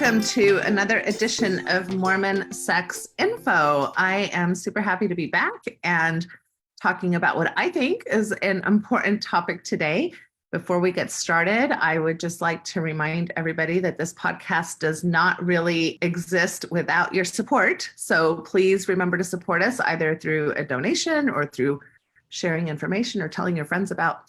welcome to another edition of Mormon Sex Info. I am super happy to be back and talking about what I think is an important topic today. Before we get started, I would just like to remind everybody that this podcast does not really exist without your support. So please remember to support us either through a donation or through sharing information or telling your friends about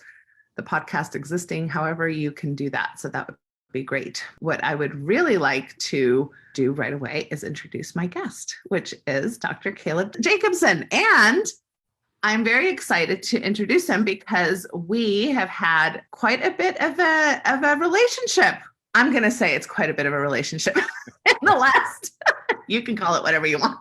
the podcast existing, however you can do that. So that would be great. What I would really like to do right away is introduce my guest, which is Dr. Caleb Jacobson. And I'm very excited to introduce him because we have had quite a bit of a relationship. I'm going to say it's quite a bit of a relationship in the last, you can call it whatever you want.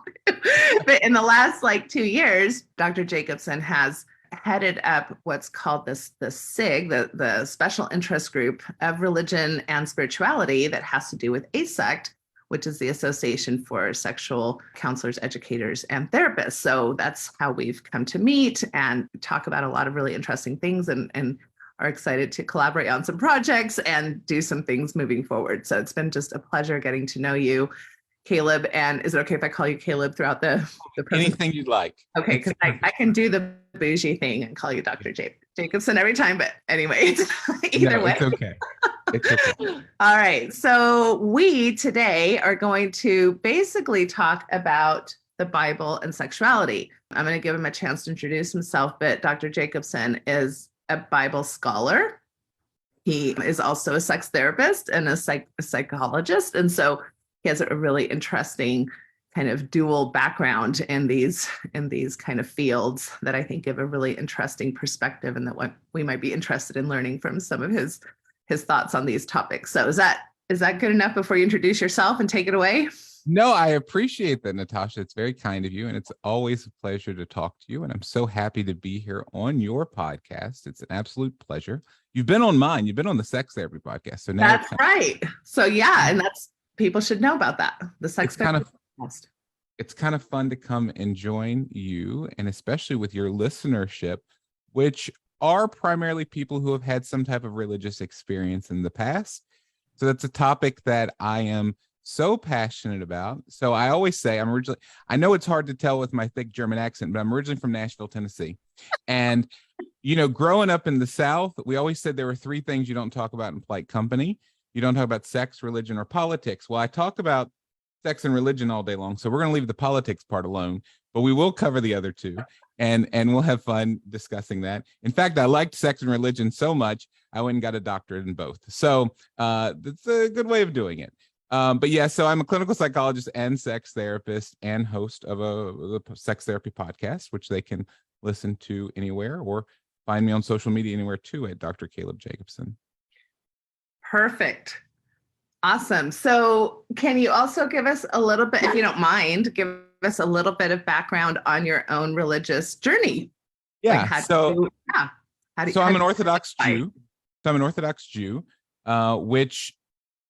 But in the last 2 years, Dr. Jacobson has headed up what's called the SIG, the Special Interest Group of Religion and Spirituality that has to do with ASECT, which is the Association for Sexual Counselors, Educators, and Therapists. So that's how we've come to meet and talk about a lot of really interesting things and are excited to collaborate on some projects and do some things moving forward. So it's been just a pleasure getting to know you, Caleb. And is it okay if I call you Caleb throughout the anything you'd like? Okay, because I can do the bougie thing and call you Dr. Jacobson every time. But anyway, either way. It's okay. It's okay. All right. So we today are going to basically talk about the Bible and sexuality. I'm going to give him a chance to introduce himself, but Dr. Jacobson is a Bible scholar. He is also a sex therapist and a psychologist. And so he has a really interesting kind of dual background in these kind of fields that I think give a really interesting perspective, and that what we might be interested in learning from some of his thoughts on these topics. So is that good enough before you introduce yourself and take it away? No, I appreciate that, Natasha. It's very kind of you, and it's always a pleasure to talk to you. And I'm so happy to be here on your podcast. It's an absolute pleasure. You've been on mine. You've been on the Sex Therapy podcast. So now that's right. So yeah, and that's people should know about that. The Sex Therapy podcast. It's kind of fun to come and join you, and especially with your listenership, which are primarily people who have had some type of religious experience in the past. So that's a topic that I am so passionate about. So I always say I know it's hard to tell with my thick German accent, but I'm originally from Nashville, Tennessee. And, growing up in the South, we always said there were three things you don't talk about in polite company. You don't talk about sex, religion, or politics. Well, I talk about sex and religion all day long, so we're going to leave the politics part alone, but we will cover the other two, and we'll have fun discussing that. In fact, I liked sex and religion so much, I went and got a doctorate in both. So that's a good way of doing it. But yeah, so I'm a clinical psychologist and sex therapist and host of a sex therapy podcast, which they can listen to anywhere or find me on social media anywhere too at Dr. Caleb Jacobson. Perfect. Awesome. So can you also give us a little bit, if you don't mind, give us a little bit of background on your own religious journey? Yeah. I'm an Orthodox Jew. So I'm an Orthodox Jew, which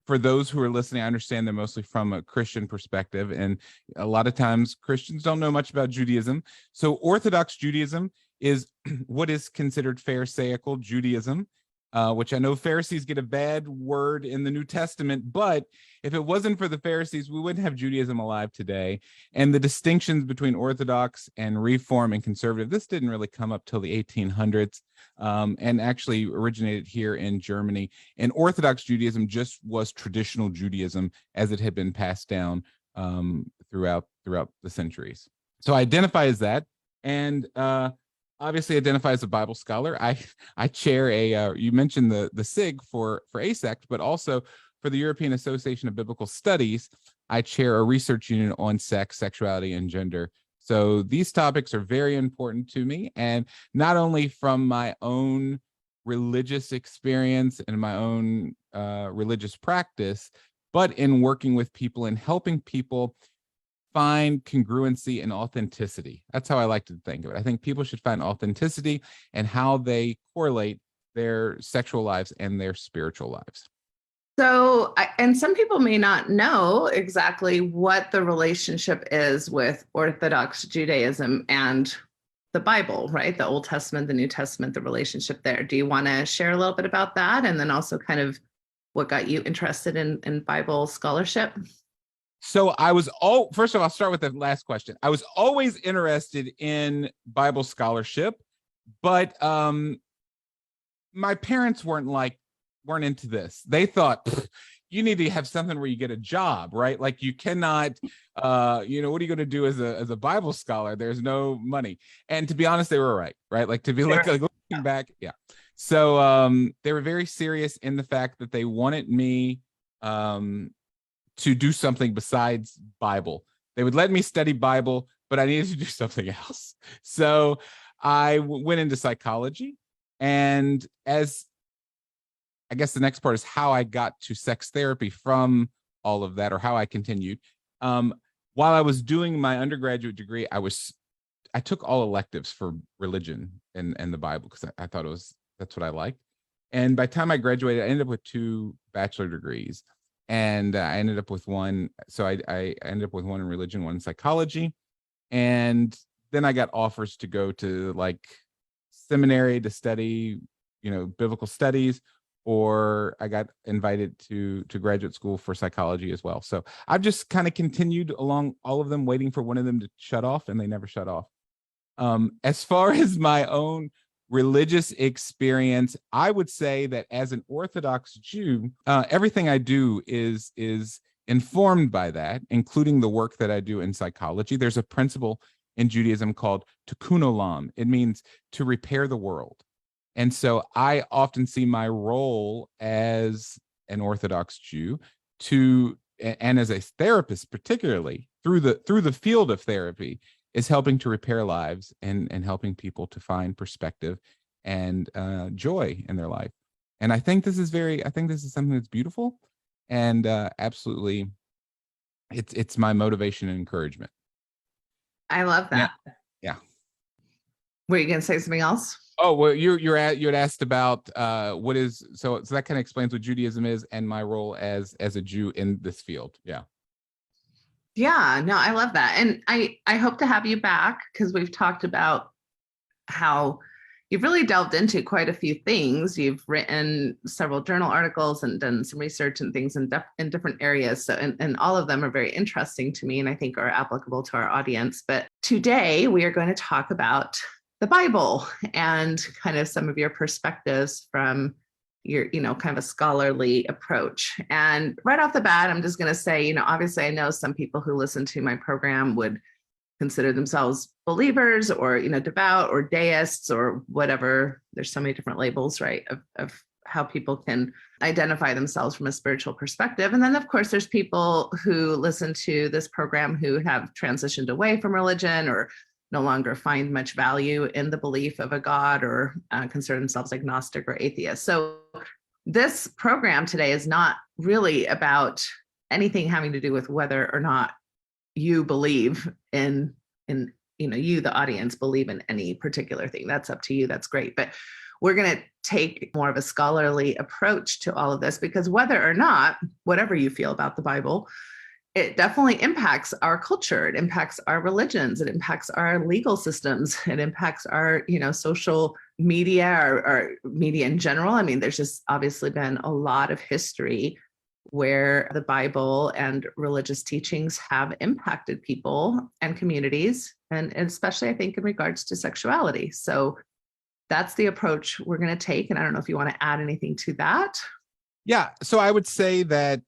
for those who are listening, I understand they're mostly from a Christian perspective. And a lot of times Christians don't know much about Judaism. So Orthodox Judaism is what is considered Pharisaical Judaism. Which I know Pharisees get a bad word in the New Testament, but if it wasn't for the Pharisees, we wouldn't have Judaism alive today. And the distinctions between Orthodox and Reform and Conservative, this didn't really come up till the 1800s, and actually originated here in Germany. And Orthodox Judaism just was traditional Judaism as it had been passed down throughout the centuries. So I identify as that, and obviously identify as a Bible scholar. I chair you mentioned the SIG for ASECT, but also for the European Association of Biblical Studies, I chair a research unit on sex, sexuality, and gender. So these topics are very important to me, and not only from my own religious experience and my own religious practice, but in working with people and helping people find congruency and authenticity. That's how I like to think of it. I think people should find authenticity and how they correlate their sexual lives and their spiritual lives. So, and some people may not know exactly what the relationship is with Orthodox Judaism and the Bible, right? The Old Testament, the New Testament, the relationship there. Do you want to share a little bit about that? And then also kind of what got you interested in Bible scholarship? So first of all, I'll start with the last question. I was always interested in Bible scholarship, but my parents weren't into this. They thought you need to have something where you get a job, right? Like you cannot, what are you going to do as a Bible scholar? There's no money. And to be honest, they were right? Like to be looking back, yeah. So they were very serious in the fact that they wanted me to do something besides Bible. They would let me study Bible, but I needed to do something else. So I went into psychology. And as I guess the next part is how I got to sex therapy from all of that, or how I continued. While I was doing my undergraduate degree, I took all electives for religion and the Bible because I thought that's what I liked. And by the time I graduated, I ended up with 2 bachelor degrees. And I ended up with one. So I ended up with one in religion, one in psychology. And then I got offers to go to like seminary to study, biblical studies, or I got invited to graduate school for psychology as well. So I've just kind of continued along all of them, waiting for one of them to shut off, and they never shut off. As far as my own religious experience, I would say that as an Orthodox Jew, everything I do is informed by that, including the work that I do in psychology. There's a principle in Judaism called tikkun olam. It means to repair the world. And so I often see my role as an Orthodox Jew and as a therapist, particularly through the field of therapy, is helping to repair lives and helping people to find perspective and joy in their life. And I think this is something that's beautiful, and absolutely, it's my motivation and encouragement. I love that. Yeah. Were you going to say something else? Oh, well, you had asked about what is, so that kind of explains what Judaism is and my role as a Jew in this field. Yeah. Yeah, no, I love that. And I hope to have you back, because we've talked about how you've really delved into quite a few things. You've written several journal articles and done some research and things in different areas. So, and all of them are very interesting to me, and I think are applicable to our audience. But today we are going to talk about the Bible and kind of some of your perspectives from your, kind of a scholarly approach. And right off the bat, I'm just going to say, obviously I know some people who listen to my program would consider themselves believers or, devout or deists or whatever. There's so many different labels, right, of how people can identify themselves from a spiritual perspective. And then of course, there's people who listen to this program who have transitioned away from religion or no longer find much value in the belief of a God, or consider themselves agnostic or atheist. So this program today is not really about anything having to do with whether or not you believe in you, the audience, believe in any particular thing. That's up to you. That's great. But we're going to take more of a scholarly approach to all of this, because whether or not, whatever you feel about the Bible, it definitely impacts our culture. It impacts our religions. It impacts our legal systems. It impacts our, social media or media in general. I mean, there's just obviously been a lot of history where the Bible and religious teachings have impacted people and communities, and especially, I think, in regards to sexuality. So that's the approach we're going to take. And I don't know if you want to add anything to that. Yeah. So I would say that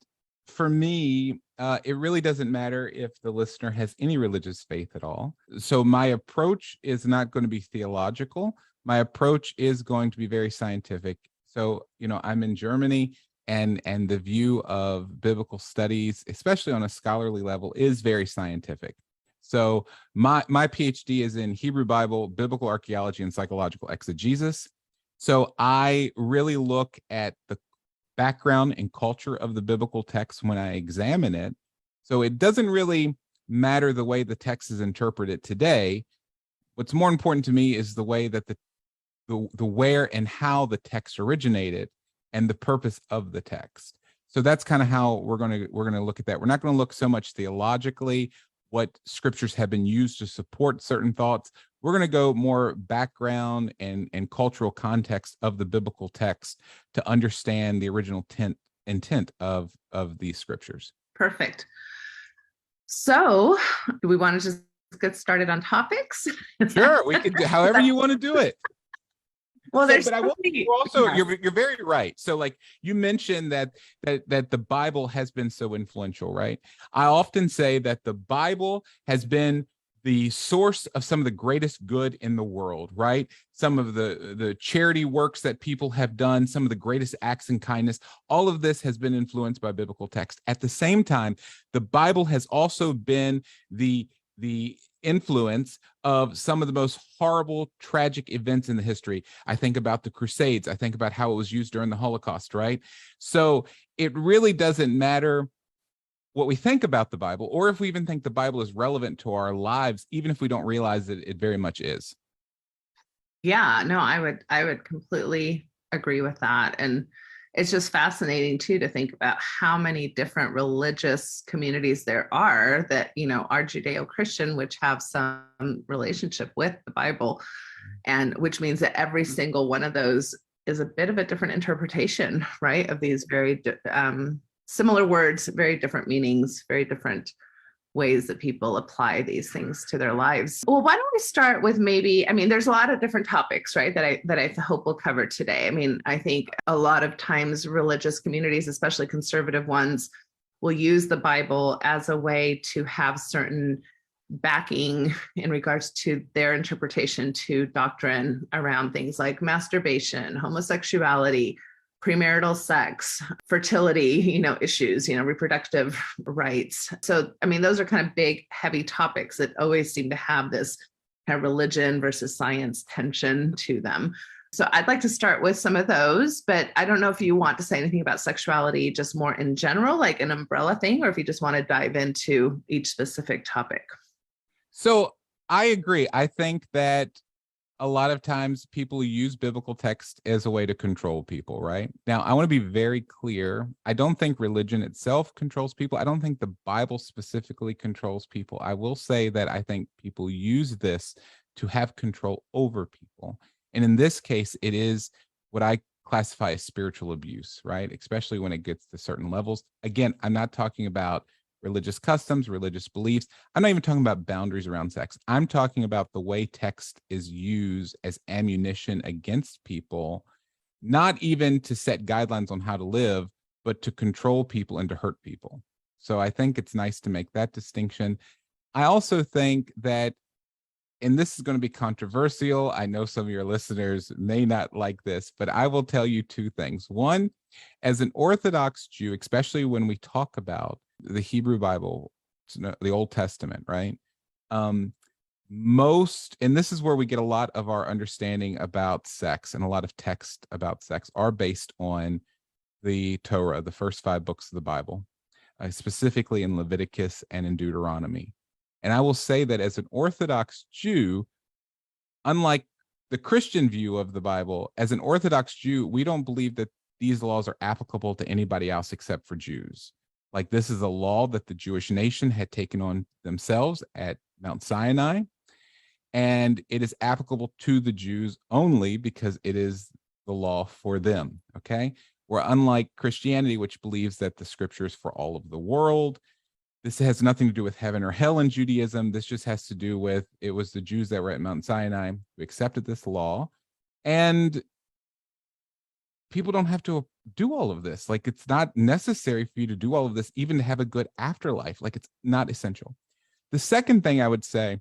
for me, it really doesn't matter if the listener has any religious faith at all. So my approach is not going to be theological. My approach is going to be very scientific. So, I'm in Germany, and the view of biblical studies, especially on a scholarly level, is very scientific. So my PhD is in Hebrew Bible, biblical archaeology, and psychological exegesis. So I really look at the background and culture of the biblical text when I examine it. So it doesn't really matter the way the text is interpreted today. What's more important to me is the way that the where and how the text originated and the purpose of the text. So that's kind of how we're going to look at that. We're not going to look so much theologically, what scriptures have been used to support certain thoughts. We're going to go more background and cultural context of the biblical text to understand the original intent of these scriptures. Perfect. So do we want to just get started on topics? Sure, we could do however you want to do it. Well, so, but I will also, yeah. You're very right. So like you mentioned that the Bible has been so influential, right? I often say that the Bible has been the source of some of the greatest good in the world, right? Some of the charity works that people have done, some of the greatest acts in kindness, all of this has been influenced by biblical text. At the same time, the Bible has also been the influence of some of the most horrible, tragic events in the history. I think about the Crusades. I think about how it was used during the Holocaust, right? So it really doesn't matter what we think about the Bible, or if we even think the Bible is relevant to our lives, even if we don't realize that it very much is. Yeah, no, I would completely agree with that. And it's just fascinating too to think about how many different religious communities there are that, you know, are Judeo-Christian, which have some relationship with the Bible, and which means that every single one of those is a bit of a different interpretation, right, of these very similar words, very different meanings, very different ways that people apply these things to their lives. Well, why don't we start with maybe, I mean, there's a lot of different topics, right, that I hope we'll cover today. I mean, I think a lot of times religious communities, especially conservative ones, will use the Bible as a way to have certain backing in regards to their interpretation to doctrine around things like masturbation, homosexuality, premarital sex, fertility, you know, issues, you know, reproductive rights. So, I mean, those are kind of big, heavy topics that always seem to have this kind of religion versus science tension to them. So I'd like to start with some of those, but I don't know if you want to say anything about sexuality just more in general, like an umbrella thing, or if you just want to dive into each specific topic. So I agree. I think that a lot of times people use biblical text as a way to control people, right? Now, I want to be very clear. I don't think religion itself controls people. I don't think the Bible specifically controls people. I will say that I think people use this to have control over people. And in this case, it is what I classify as spiritual abuse, right? Especially when it gets to certain levels. Again, I'm not talking about religious customs, religious beliefs. I'm not even talking about boundaries around sex. I'm talking about the way text is used as ammunition against people, not even to set guidelines on how to live, but to control people and to hurt people. So I think it's nice to make that distinction. I also think that, and this is going to be controversial, I know some of your listeners may not like this, but I will tell you two things. One, as an Orthodox Jew, especially when we talk about the Hebrew Bible, the Old Testament, right? Most, and this is where we get a lot of our understanding about sex, and a lot of text about sex are based on the Torah, the first 5 books of the Bible, specifically in Leviticus and in Deuteronomy. And I will say that as an Orthodox Jew, unlike the Christian view of the Bible, as an Orthodox Jew, we don't believe that these laws are applicable to anybody else except for Jews. Like, this is a law that the Jewish nation had taken on themselves at Mount Sinai, and it is applicable to the Jews only because it is the law for them, okay? Where unlike Christianity, which believes that the scripture is for all of the world, this has nothing to do with heaven or hell in Judaism. This just has to do with, it was the Jews that were at Mount Sinai who accepted this law, and people don't have to do all of this. Like, it's not necessary for you to do all of this, even to have a good afterlife. Like, it's not essential. The second thing I would say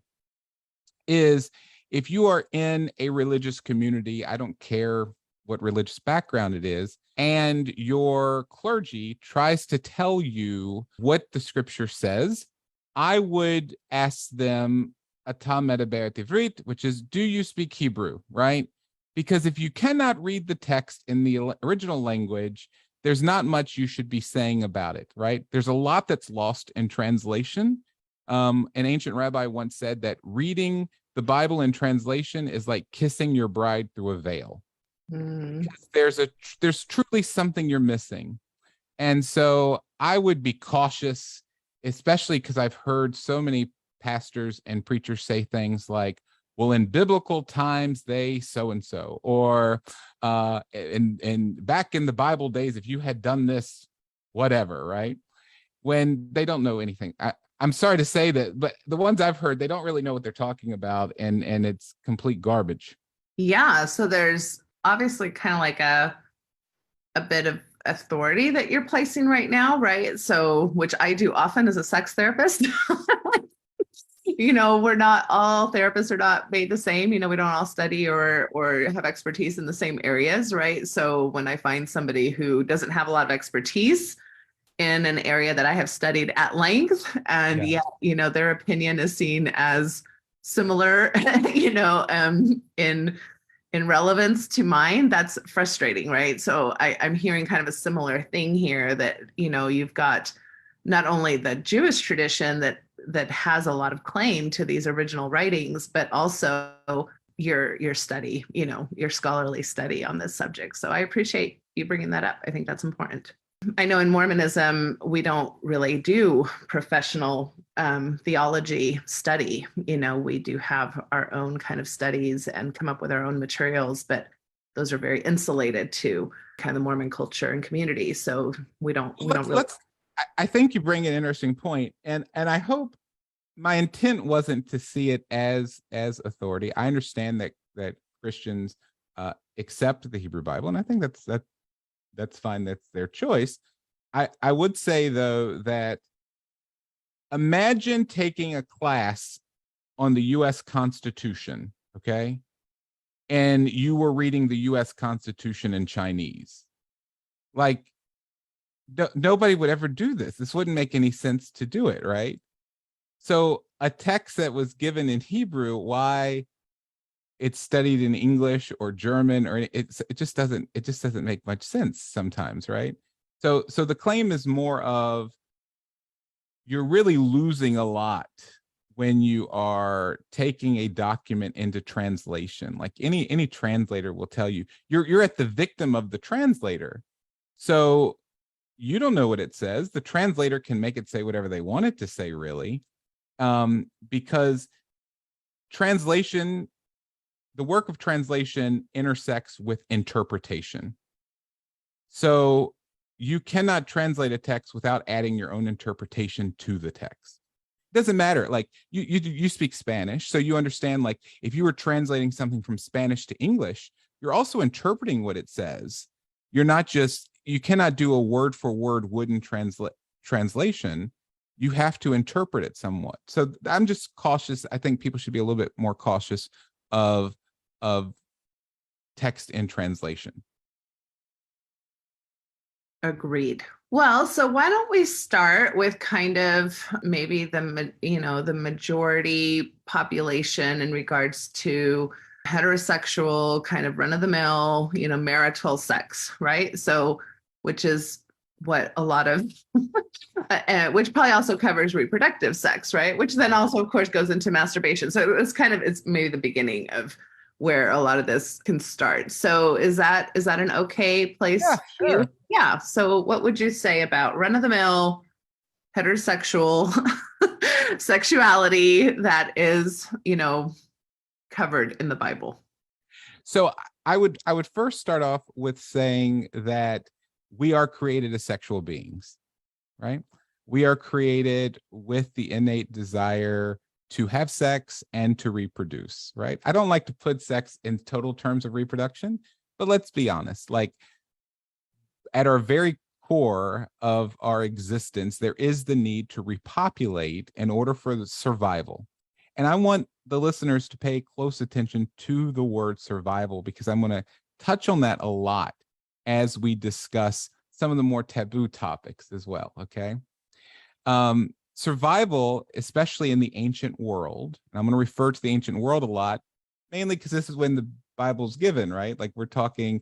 is, if you are in a religious community, I don't care what religious background it is, and your clergy tries to tell you what the scripture says, I would ask them, "Ata medaber ivrit," which is, do you speak Hebrew, right? Because if you cannot read the text in the original language, there's not much you should be saying about it, right? There's a lot that's lost in translation. An ancient rabbi once said that reading the Bible in translation is like kissing your bride through a veil. Because there's truly something you're missing. And so I would be cautious, especially because I've heard so many pastors and preachers say things like, well, in biblical times, they so-and-so, or and back in the Bible days, if you had done this, whatever, right? When they don't know anything. I'm sorry to say that, but the ones I've heard, they don't really know what they're talking about, and it's complete garbage. Yeah, so there's obviously kind of like a bit of authority that you're placing right now, right? So, which I do often as a sex therapist. We're not all therapists are not made the same. We don't all study or have expertise in the same areas, right? So when I find somebody who doesn't have a lot of expertise in an area that I have studied at length, and yet, their opinion is seen as similar, in relevance to mine, that's frustrating, right? So I'm hearing kind of a similar thing here that, you've got not only the Jewish tradition that has a lot of claim to these original writings, but also your study, your scholarly study on this subject. So I appreciate you bringing that up. I think that's important. I know in Mormonism, we don't really do professional theology study. We do have our own kind of studies and come up with our own materials, but those are very insulated to kind of the Mormon culture and community. So we don't really. I think you bring an interesting point, and I hope my intent wasn't to see it as authority. I understand that Christians accept the Hebrew Bible, and I think that's fine. That's their choice. I would say, though, that imagine taking a class on the U.S. Constitution, okay? And you were reading the U.S. Constitution in Chinese. Like, nobody would ever do this. This wouldn't make any sense to do it, right? So a text that was given in Hebrew, why it's studied in English or German, or it just doesn't make much sense sometimes, right? So the claim is more of, you're really losing a lot when you are taking a document into translation. Like any translator will tell you, you're at the victim of the translator. So you don't know what it says. The translator can make it say whatever they want it to say, really, because translation, the work of translation intersects with interpretation. So you cannot translate a text without adding your own interpretation to the text. It doesn't matter. Like you speak Spanish, so you understand, like if you were translating something from Spanish to English, you're also interpreting what it says. You're not just, you cannot do a word for word wooden translation. You have to interpret it somewhat. So I'm just cautious. I think people should be a little bit more cautious of text in translation. Agreed. Well, so why don't we start with kind of maybe the majority population in regards to heterosexual kind of run-of-the-mill, marital sex, right? So, which is what a lot of, which probably also covers reproductive sex, right? Which then also, of course, goes into masturbation. So it's maybe the beginning of where a lot of this can start. So is that an okay place? Yeah, sure. Yeah. So what would you say about run-of-the-mill heterosexual sexuality that is, covered in the Bible? So I would first start off with saying that we are created as sexual beings, right? We are created with the innate desire to have sex and to reproduce, right? I don't like to put sex in total terms of reproduction, but let's be honest, like at our very core of our existence, there is the need to repopulate in order for the survival. And I want the listeners to pay close attention to the word survival, because I'm going to touch on that a lot as we discuss some of the more taboo topics as well, okay? Survival, especially in the ancient world, and I'm going to refer to the ancient world a lot, mainly because this is when the Bible's given, right? Like we're talking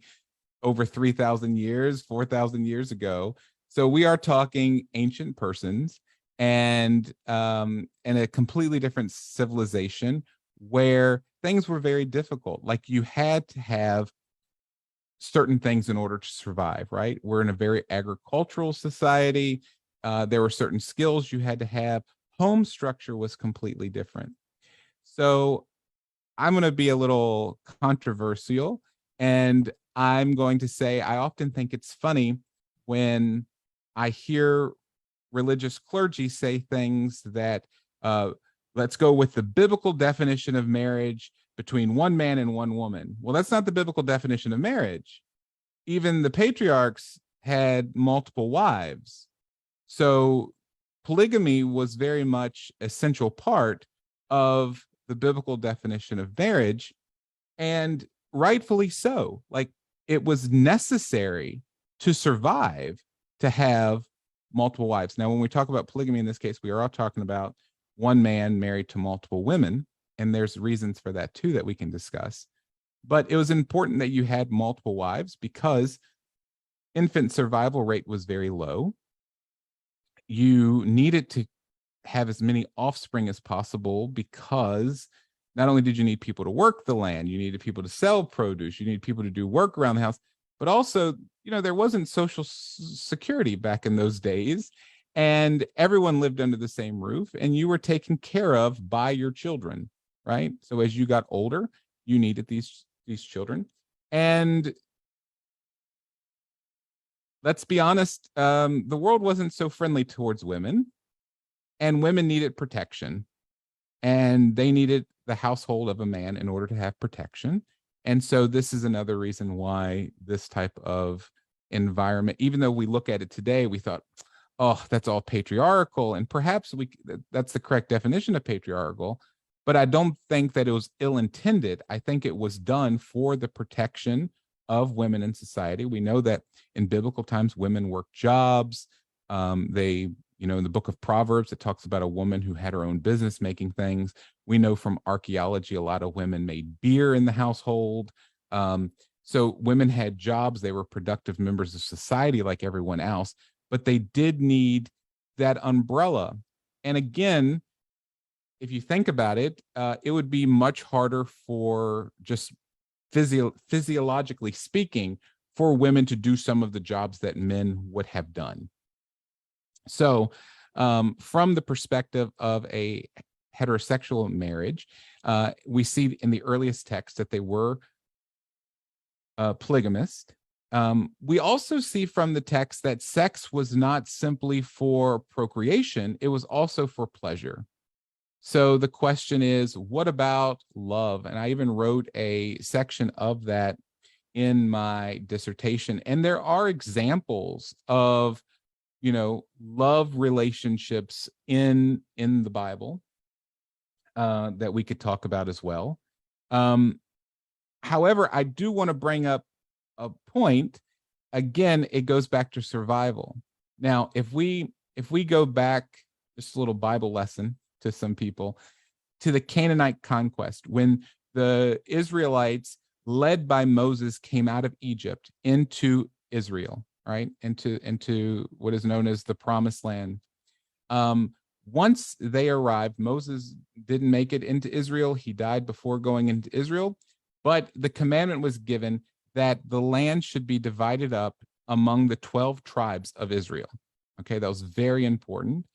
over 3,000 years, 4,000 years ago. So we are talking ancient persons and a completely different civilization where things were very difficult. Like you had to have certain things in order to survive, right? We're in a very agricultural society. There were certain skills you had to have. Home structure was completely different. So I'm going to be a little controversial, and I'm going to say I often think it's funny when I hear religious clergy say things that let's go with the biblical definition of marriage between one man and one woman. Well, that's not the biblical definition of marriage. Even the patriarchs had multiple wives. So polygamy was very much an essential part of the biblical definition of marriage, and rightfully so. Like, it was necessary to survive to have multiple wives. Now, when we talk about polygamy in this case, we are all talking about one man married to multiple women, and there's reasons for that too that we can discuss. But it was important that you had multiple wives because infant survival rate was very low. You needed to have as many offspring as possible because not only did you need people to work the land, you needed people to sell produce, you needed people to do work around the house, but also, there wasn't social security back in those days, and everyone lived under the same roof, and you were taken care of by your children, right? So as you got older, you needed these children. And let's be honest, the world wasn't so friendly towards women, and women needed protection, and they needed the household of a man in order to have protection. And so this is another reason why this type of environment, even though we look at it today, we thought, oh, that's all patriarchal, and perhaps that's the correct definition of patriarchal, but I don't think that it was ill-intended. I think it was done for the protection of women in society. We know that in biblical times, women worked jobs. They, in the book of Proverbs, it talks about a woman who had her own business making things. We know from archaeology, a lot of women made beer in the household. So women had jobs. They were productive members of society like everyone else, but they did need that umbrella. And again, if you think about it, it would be much harder for, just physiologically speaking, for women to do some of the jobs that men would have done. So from the perspective of a heterosexual marriage, we see in the earliest text that they were polygamist. We also see from the text that sex was not simply for procreation, it was also for pleasure. So the question is, what about love? And I even wrote a section of that in my dissertation. And there are examples of, love relationships in the Bible that we could talk about as well. However, I do want to bring up a point. Again, it goes back to survival. Now, if we go back, just a little Bible lesson to some people, to the Canaanite conquest, when the Israelites, led by Moses, came out of Egypt into Israel, right? Into what is known as the Promised Land. Once they arrived, Moses didn't make it into Israel. He died before going into Israel, but the commandment was given that the land should be divided up among the 12 tribes of Israel. Okay, that was very important.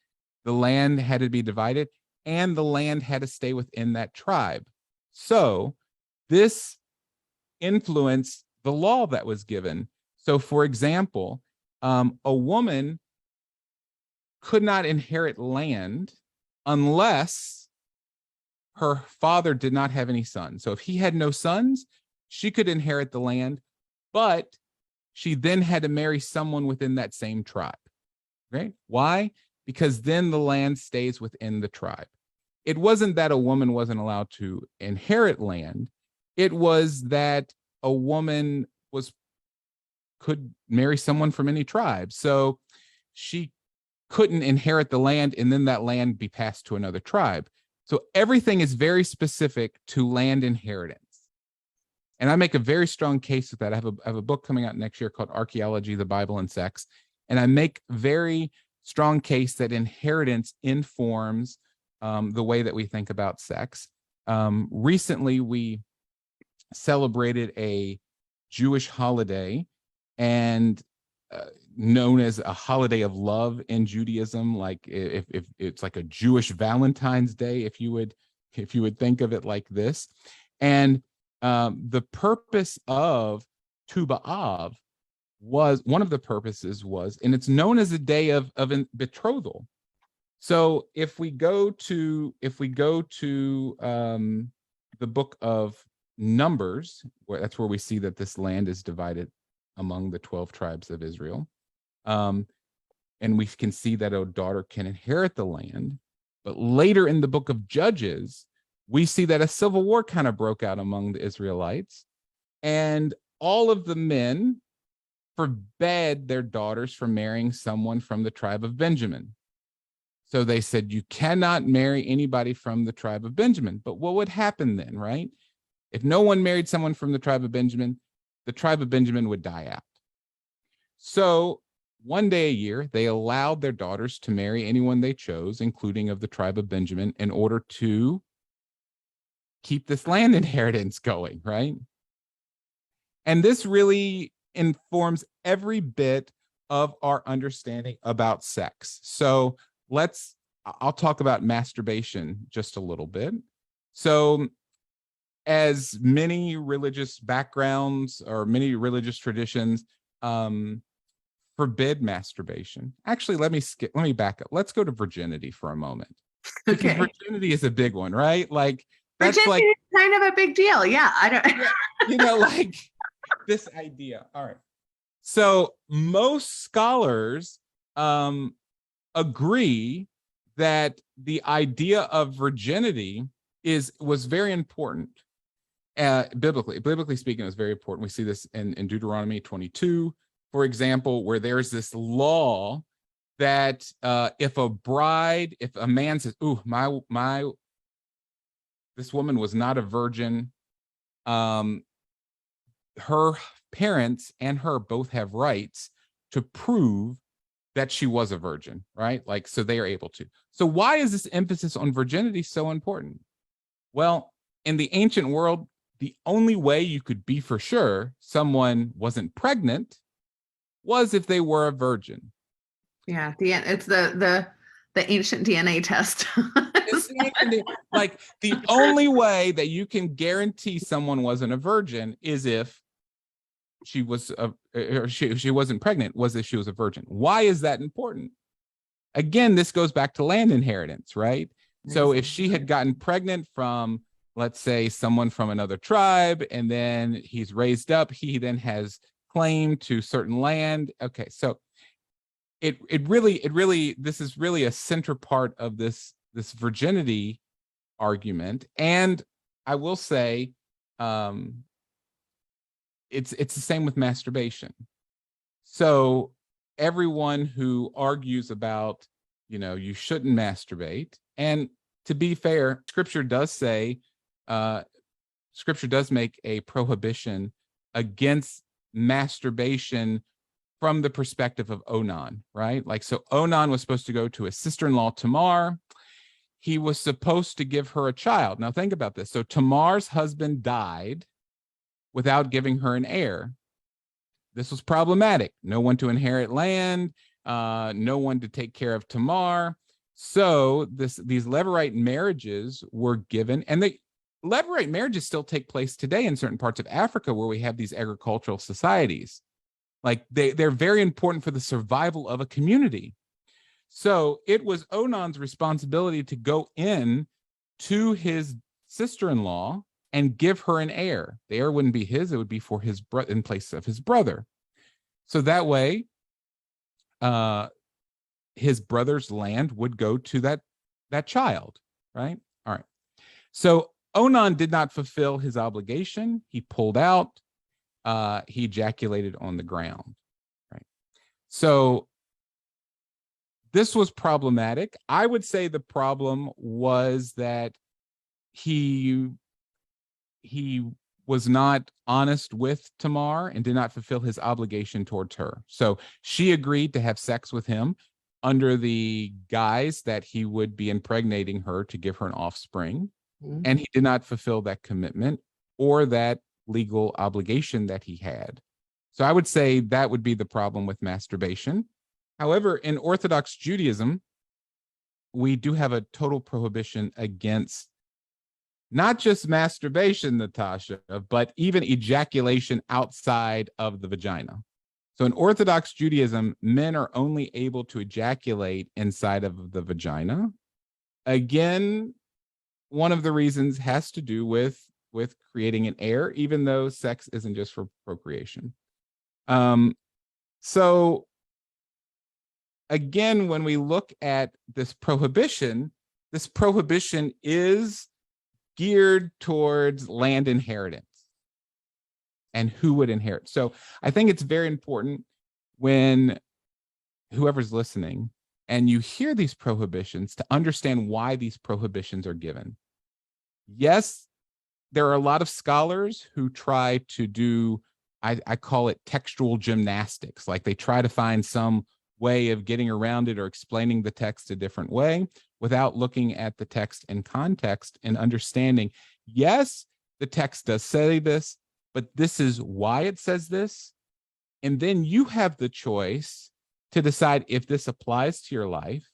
The land had to be divided, and the land had to stay within that tribe. So this influenced the law that was given. So, for example, a woman could not inherit land unless her father did not have any sons. So if he had no sons, she could inherit the land, but she then had to marry someone within that same tribe. Right? Why? Because then the land stays within the tribe. It wasn't that a woman wasn't allowed to inherit land. It was that a woman could marry someone from any tribe. So she couldn't inherit the land and then that land be passed to another tribe. So everything is very specific to land inheritance. And I make a very strong case with that. I have a book coming out next year called Archaeology, the Bible, and Sex. And I make very strong case that inheritance informs the way that we think about sex. Recently, we celebrated a Jewish holiday, and known as a holiday of love in Judaism, like if it's like a Jewish Valentine's Day, if you would think of it like this. And the purpose of Tu B'Av was one of the purposes was, and it's known as a day of betrothal. So if we go to the book of Numbers, that's where we see that this land is divided among the 12 tribes of Israel. And we can see that a daughter can inherit the land. But later in the book of Judges, we see that a civil war kind of broke out among the Israelites. And all of the men forbade their daughters from marrying someone from the tribe of Benjamin. So they said, you cannot marry anybody from the tribe of Benjamin. But what would happen then, right? If no one married someone from the tribe of Benjamin, the tribe of Benjamin would die out. So one day a year, they allowed their daughters to marry anyone they chose, including of the tribe of Benjamin, in order to keep this land inheritance going, right? And this really informs every bit of our understanding about sex. So I'll talk about masturbation just a little bit. So as many religious backgrounds or many religious traditions forbid masturbation. Actually, let me back up. Let's go to virginity for a moment. Okay. Because virginity is a big one, right? Like that's virginity is kind of a big deal. Yeah. I don't like this idea. All right. So most scholars agree that the idea of virginity was very important. Biblically speaking, it was very important. We see this in Deuteronomy 22, for example, where there's this law that if a man says, "Ooh, this woman was not a virgin," her parents and her both have rights to prove that she was a virgin, right? Like, so they are able to. So why is this emphasis on virginity so important? Well, in the ancient world, the only way you could be for sure someone wasn't pregnant was if they were a virgin. Yeah, it's the ancient DNA test. Like the only way that you can guarantee someone wasn't a virgin is if she wasn't pregnant, was if she was a virgin. Why is that important? Again, this goes back to land inheritance, right? So if she had gotten pregnant from, let's say, someone from another tribe, and then he's raised up, he then has claim to certain land. Okay, so it really this is really a center part of this virginity argument. And I will say it's the same with masturbation. So everyone who argues about, you shouldn't masturbate, and to be fair, scripture does make a prohibition against masturbation from the perspective of Onan, right? Like, so Onan was supposed to go to his sister-in-law Tamar. He was supposed to give her a child. Now think about this. So Tamar's husband died without giving her an heir. This was problematic. No one to inherit land, no one to take care of Tamar. So these Levirate marriages were given, and the Levirate marriages still take place today in certain parts of Africa where we have these agricultural societies. Like they're very important for the survival of a community. So it was Onan's responsibility to go in to his sister-in-law and give her an heir. The heir wouldn't be his, it would be for his brother, in place of his brother. So that way, his brother's land would go to that child, right? All right. So Onan did not fulfill his obligation. He pulled out. He ejaculated on the ground, right? So this was problematic. I would say the problem was that he was not honest with Tamar and did not fulfill his obligation towards her. So she agreed to have sex with him under the guise that he would be impregnating her to give her an offspring. Mm-hmm. And he did not fulfill that commitment or that legal obligation that he had. So I would say that would be the problem with masturbation. However, in Orthodox Judaism, we do have a total prohibition against not just masturbation, Natasha, but even ejaculation outside of the vagina. So in Orthodox Judaism, men are only able to ejaculate inside of the vagina. Again, one of the reasons has to do with creating an heir, even though sex isn't just for procreation. So again, when we look at this prohibition is geared towards land inheritance and who would inherit. So I think it's very important when whoever's listening and you hear these prohibitions to understand why these prohibitions are given. Yes, there are a lot of scholars who try to do, I call it textual gymnastics, like they try to find some way of getting around it or explaining the text a different way without looking at the text in context and understanding, yes, the text does say this, but this is why it says this. And then you have the choice to decide if this applies to your life,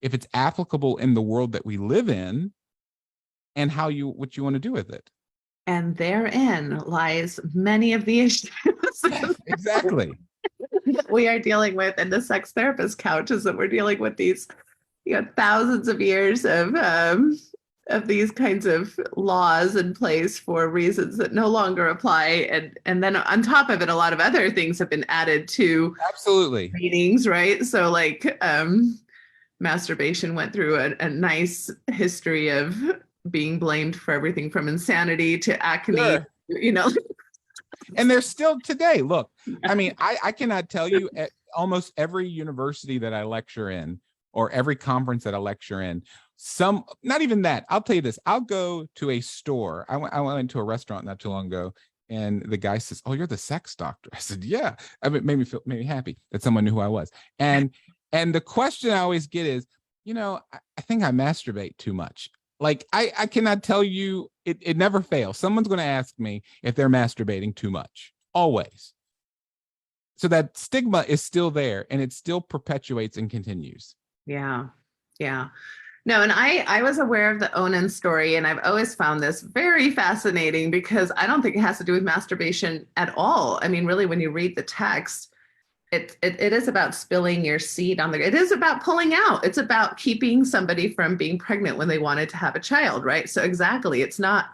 if it's applicable in the world that we live in, and what you want to do with it. And therein lies many of the issues. Exactly. That we are dealing with in the sex therapist couch, is that we're dealing with these, thousands of years of these kinds of laws in place for reasons that no longer apply, and then on top of it, a lot of other things have been added to absolutely meanings, right? So like masturbation went through a nice history of being blamed for everything from insanity to acne, sure. And there's still today. Look, I mean, I cannot tell you at almost every university that I lecture in or every conference that I lecture in, not even that. I'll tell you this. I'll go to a store. I went to a restaurant not too long ago, and the guy says, "Oh, you're the sex doctor." I said, "Yeah." I mean, it made me happy that someone knew who I was. And the question I always get is, I think I masturbate too much. Like I cannot tell you, it never fails. Someone's going to ask me if they're masturbating too much, always. So that stigma is still there, and it still perpetuates and continues. Yeah. No, and I was aware of the Onan story, and I've always found this very fascinating because I don't think it has to do with masturbation at all. I mean, really, when you read the text, it is about spilling your seed on it is about pulling out. It's about keeping somebody from being pregnant when they wanted to have a child, right? So exactly, it's not,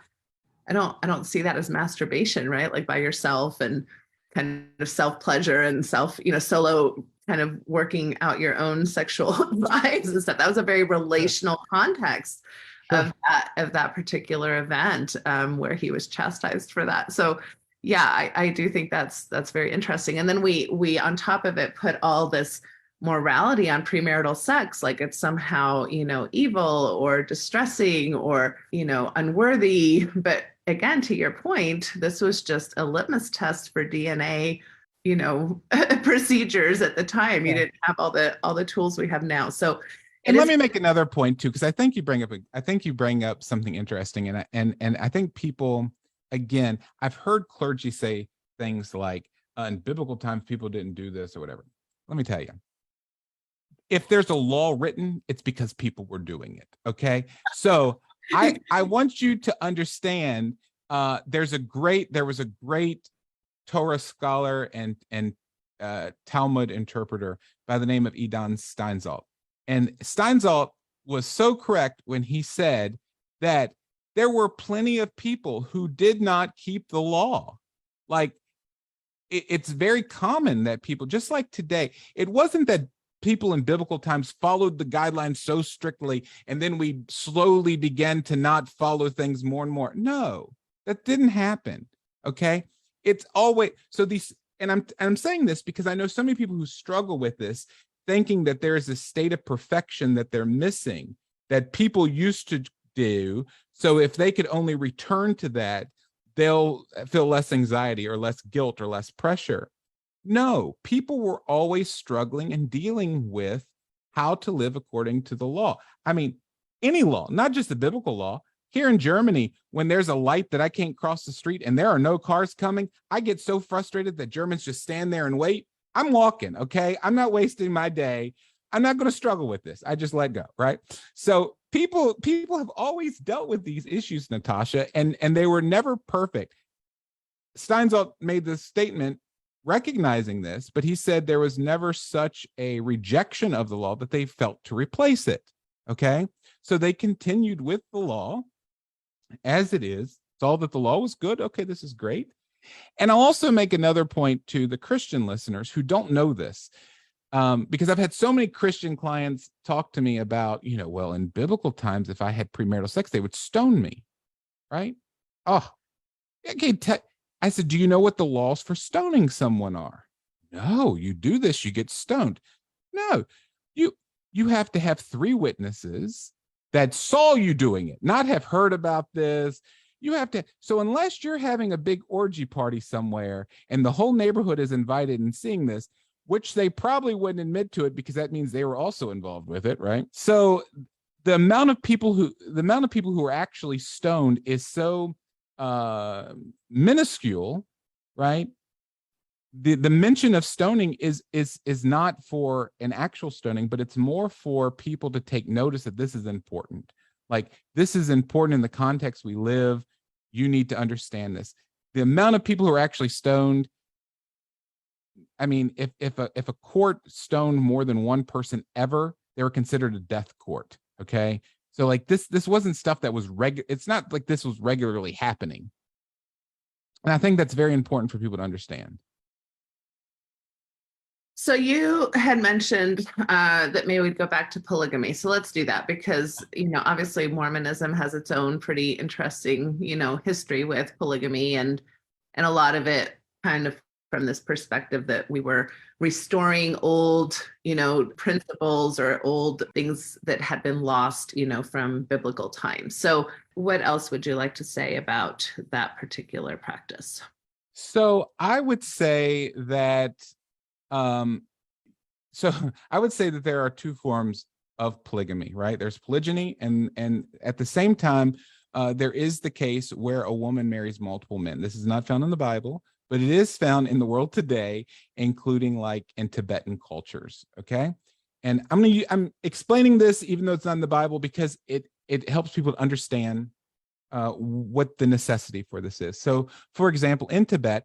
I don't see that as masturbation, right? Like by yourself and kind of self-pleasure and solo kind of working out your own sexual lives and stuff. That was a very relational context of that particular event where he was chastised for that. So yeah, I do think that's very interesting. And then we on top of it put all this morality on premarital sex, like it's somehow, evil or distressing or, unworthy. But again, to your point, this was just a litmus test for DNA, procedures at the time. You didn't have all the tools we have now. So and let me make another point too, because I think you bring up something interesting. And I think people, again, I've heard clergy say things like, in biblical times, people didn't do this or whatever. Let me tell you, if there's a law written, it's because people were doing it. Okay. So I want you to understand, there was a great Torah scholar and Talmud interpreter by the name of Edon Steinsaltz. And Steinsaltz was so correct when he said that there were plenty of people who did not keep the law. Like it's very common that people, just like today, it wasn't that people in biblical times followed the guidelines so strictly and then we slowly began to not follow things more and more. No, that didn't happen. Okay. It's always so these, and I'm saying this because I know so many people who struggle with this, thinking that there is a state of perfection that they're missing, that people used to do. So if they could only return to that, they'll feel less anxiety or less guilt or less pressure. No, people were always struggling and dealing with how to live according to the law. I mean, any law, not just the biblical law. Here in Germany, when there's a light that I can't cross the street and there are no cars coming, I get so frustrated that Germans just stand there and wait. I'm walking, okay? I'm not wasting my day. I'm not going to struggle with this. I just let go, right? So people have always dealt with these issues, Natasha, and they were never perfect. Steinsaltz made this statement recognizing this, but he said there was never such a rejection of the law that they felt to replace it. Okay. So they continued with the law as it is. Saw that the law was good. Okay, this is great. And I'll also make another point to the Christian listeners who don't know this, because I've had so many Christian clients talk to me about, well, in biblical times, if I had premarital sex, they would stone me, right? Oh, okay. I said, do you know what the laws for stoning someone are? No, you do this, you get stoned. No, you have to have 3 witnesses that saw you doing it, not have heard about this. You have to. So unless you're having a big orgy party somewhere and the whole neighborhood is invited and seeing this, which they probably wouldn't admit to it because that means they were also involved with it, right? So the amount of people who are actually stoned is so minuscule, right? The mention of stoning is not for an actual stoning, but it's more for people to take notice that this is important. Like, this is important in the context we live. You need to understand this. The amount of people who are actually stoned, I mean, if a court stoned more than one person ever, they were considered a death court. Okay. So like this wasn't stuff that was it's not like this was regularly happening. And I think that's very important for people to understand. So you had mentioned that maybe we'd go back to polygamy. So let's do that because, obviously Mormonism has its own pretty interesting, history with polygamy and a lot of it kind of from this perspective that we were restoring old, principles or old things that had been lost, from biblical times. So what else would you like to say about that particular practice? So I would say that I would say that there are 2 forms of polygamy, right? There's polygyny, and at the same time, there is the case where a woman marries multiple men. This is not found in the Bible, but it is found in the world today, including like in Tibetan cultures. Okay, and I'm explaining this even though it's not in the Bible because it helps people to understand what the necessity for this is. So, for example, in Tibet,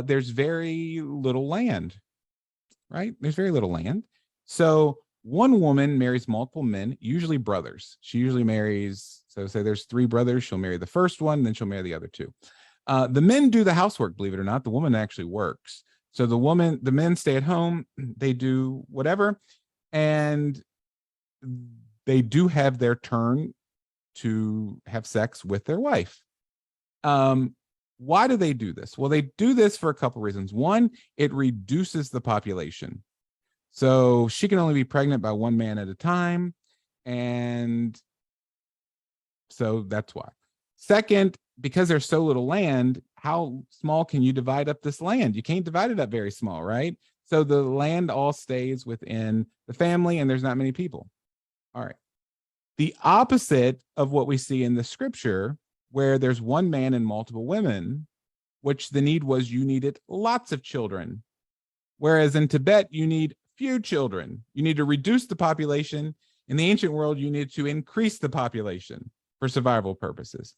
there's very little land. Right? There's very little land. So one woman marries multiple men, usually brothers. She usually marries, so say there's 3 brothers, she'll marry the first one, then she'll marry the other 2. The men do the housework, believe it or not. The woman actually works. So the men stay at home, they do whatever, and they do have their turn to have sex with their wife. Why do they do this? Well, they do this for a couple reasons. One, it reduces the population. So she can only be pregnant by 1 man at a time. And so that's why. Second, because there's so little land, how small can you divide up this land? You can't divide it up very small, right? So the land all stays within the family and there's not many people. All right. The opposite of what we see in the scripture, where there's 1 man and multiple women, which the need was you needed lots of children. Whereas in Tibet, you need few children. You need to reduce the population. In the ancient world, you need to increase the population for survival purposes.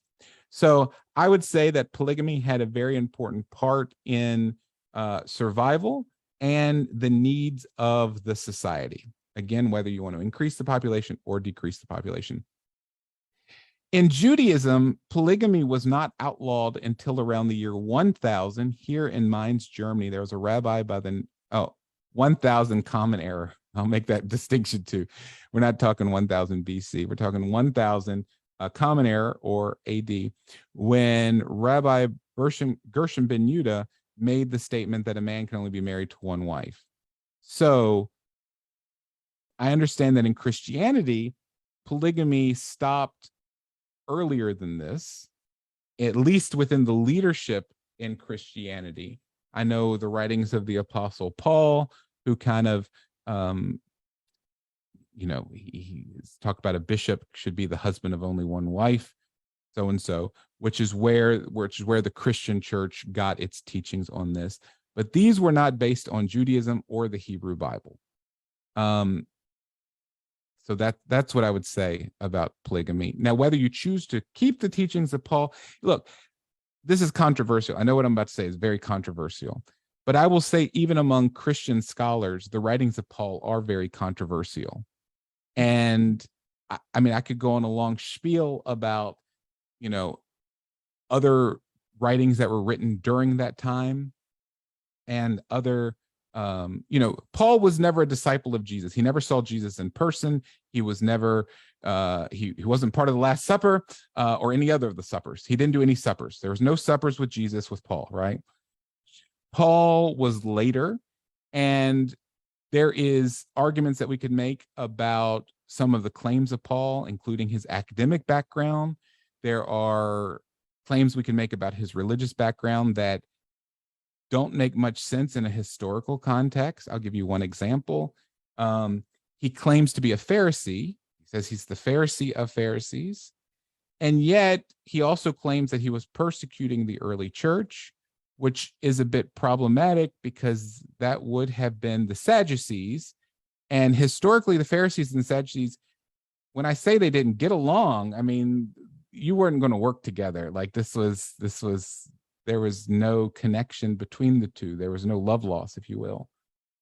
So I would say that polygamy had a very important part in survival and the needs of the society. Again, whether you want to increase the population or decrease the population. In Judaism, polygamy was not outlawed until around the year 1000. Here in Mainz, Germany, there was a rabbi by the 1000 Common Era. I'll make that distinction too. We're not talking 1000 BC. We're talking 1000 Common Era or AD, when Rabbi Gershom ben Yehuda made the statement that a man can only be married to 1 wife. So I understand that in Christianity, polygamy stopped earlier than this, at least within the leadership in Christianity. I know the writings of the Apostle Paul, who kind of, he's talked about a bishop should be the husband of only 1 wife, so and so, which is where the Christian church got its teachings on this. But these were not based on Judaism or the Hebrew Bible. So that's what I would say about polygamy. Now, whether you choose to keep the teachings of Paul, look, this is controversial. I know what I'm about to say is very controversial. But I will say, even among Christian scholars, the writings of Paul are very controversial. And I mean, I could go on a long spiel about, other writings that were written during that time and other, Paul was never a disciple of Jesus. He never saw Jesus in person. He was never, he wasn't part of the Last Supper or any other of the suppers. He didn't do any suppers. There was no suppers with Jesus with Paul, right? Paul was later, and there is arguments that we could make about some of the claims of Paul, including his academic background. There are claims we can make about his religious background that don't make much sense in a historical context. I'll give you one example. He claims to be a Pharisee. He says he's the Pharisee of Pharisees. And yet he also claims that he was persecuting the early church, which is a bit problematic because that would have been the Sadducees. And historically, the Pharisees and the Sadducees, when I say they didn't get along, I mean, you weren't going to work together. Like there was no connection between the two. There was no love loss, if you will.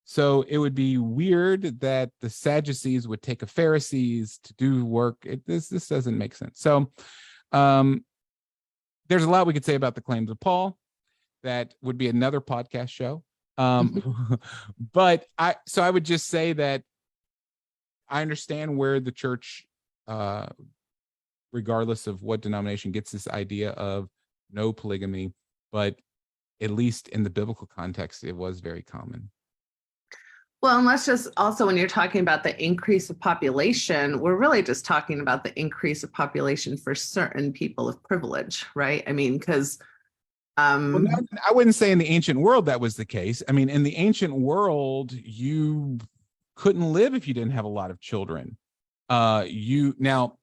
So it would be weird that the Sadducees would take a Pharisees to do work. This doesn't make sense. So there's a lot we could say about the claims of Paul. That would be another podcast show. But I would just say that I understand where the church, regardless of what denomination, gets this idea of no polygamy, but at least in the biblical context, it was very common. Well, and let's just also, when you're talking about the increase of population, we're really just talking about the increase of population for certain people of privilege, right? I mean, because well, I wouldn't say in the ancient world that was the case. I mean, in the ancient world, you couldn't live if you didn't have a lot of children. Now,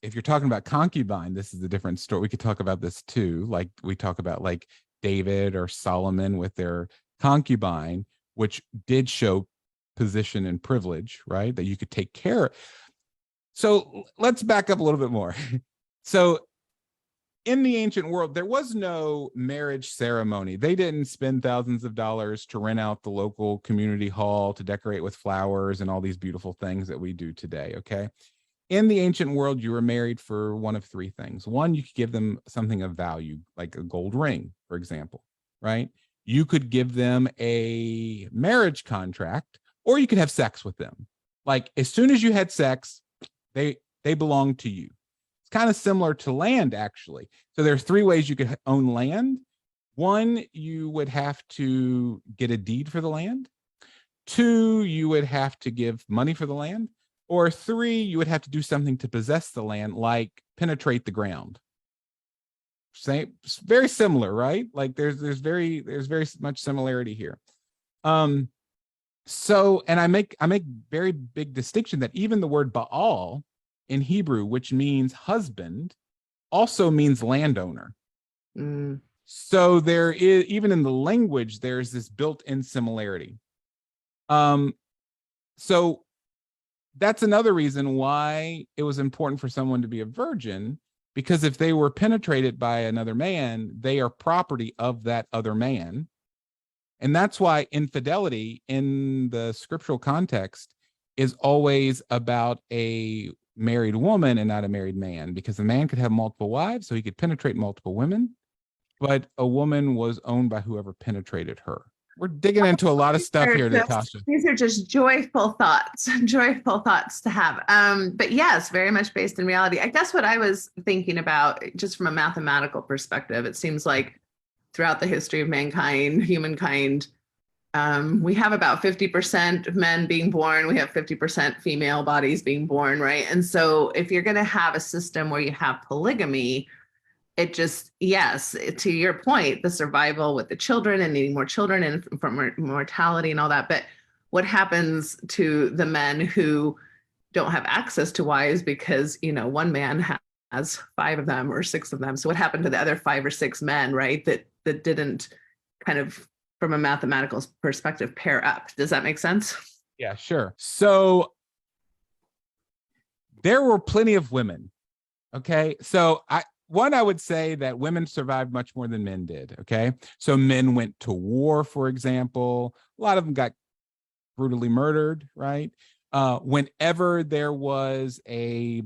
if you're talking about concubine, this is a different story. We could talk about this too. Like we talk about like David or Solomon with their concubine, which did show position and privilege, right? That you could take care of. So let's back up a little bit more. So in the ancient world, there was no marriage ceremony. They didn't spend thousands of dollars to rent out the local community hall to decorate with flowers and all these beautiful things that we do today, okay? In the ancient world, you were married for one of three things. One, you could give them something of value, like a gold ring, for example, right? You could give them a marriage contract, or you could have sex with them. Like as soon as you had sex, they belonged to you. It's kind of similar to land, actually. So there's three ways you could own land. One, you would have to get a deed for the land. Two, you would have to give money for the land. Or three, you would have to do something to possess the land, like penetrate the ground. Same, very similar, right? Like there's very much similarity here. So, and I make very big distinction that even the word Baal in Hebrew, which means husband, also means landowner. So there is, even in the language, there's this built-in similarity. So that's another reason why it was important for someone to be a virgin, because if they were penetrated by another man, they are property of that other man. And that's why infidelity in the scriptural context is always about a married woman and not a married man, because a man could have multiple wives, so he could penetrate multiple women, but a woman was owned by whoever penetrated her. We're digging into a lot of stuff here, Natasha. These are just joyful thoughts to have. But yes, very much based in reality. I guess what I was thinking about, just from a mathematical perspective, it seems like throughout the history of humankind, we have about 50% of men being born. We have 50% female bodies being born, right? And so if you're going to have a system where you have polygamy, it just, yes, to your point, the survival with the children and needing more children and from mortality and all that. But what happens to the men who don't have access to wives because, one man has 5 of them or 6 of them? So what happened to the other 5 or 6 men, right? That didn't kind of, from a mathematical perspective, pair up. Does that make sense? Yeah, sure. So there were plenty of women. Okay. So one, I would say that women survived much more than men did. Okay. So men went to war, for example. A lot of them got brutally murdered, right? Whenever there was the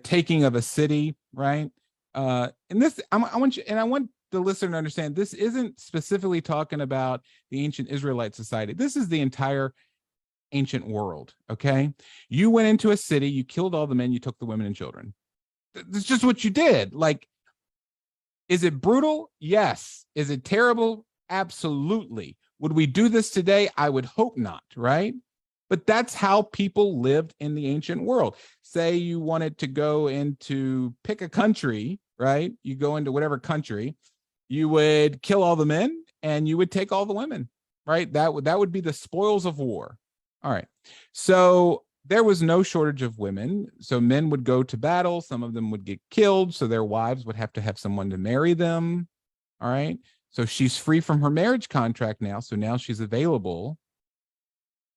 taking of a city, right? And this, I want you, and I want the listener to understand, this isn't specifically talking about the ancient Israelite society. This is the entire ancient world, okay? You went into a city, you killed all the men, you took the women and children. That's just what you did. Like, is it brutal? Yes. Is it terrible? Absolutely. Would we do this today? I would hope not, right? But that's how people lived in the ancient world. Say you wanted to go into, pick a country, right? You go into whatever country, you would kill all the men and you would take all the women, right? That would be the spoils of war. All right. So there was no shortage of women. So men would go to battle. Some of them would get killed. So their wives would have to have someone to marry them. All right. So she's free from her marriage contract now. So now she's available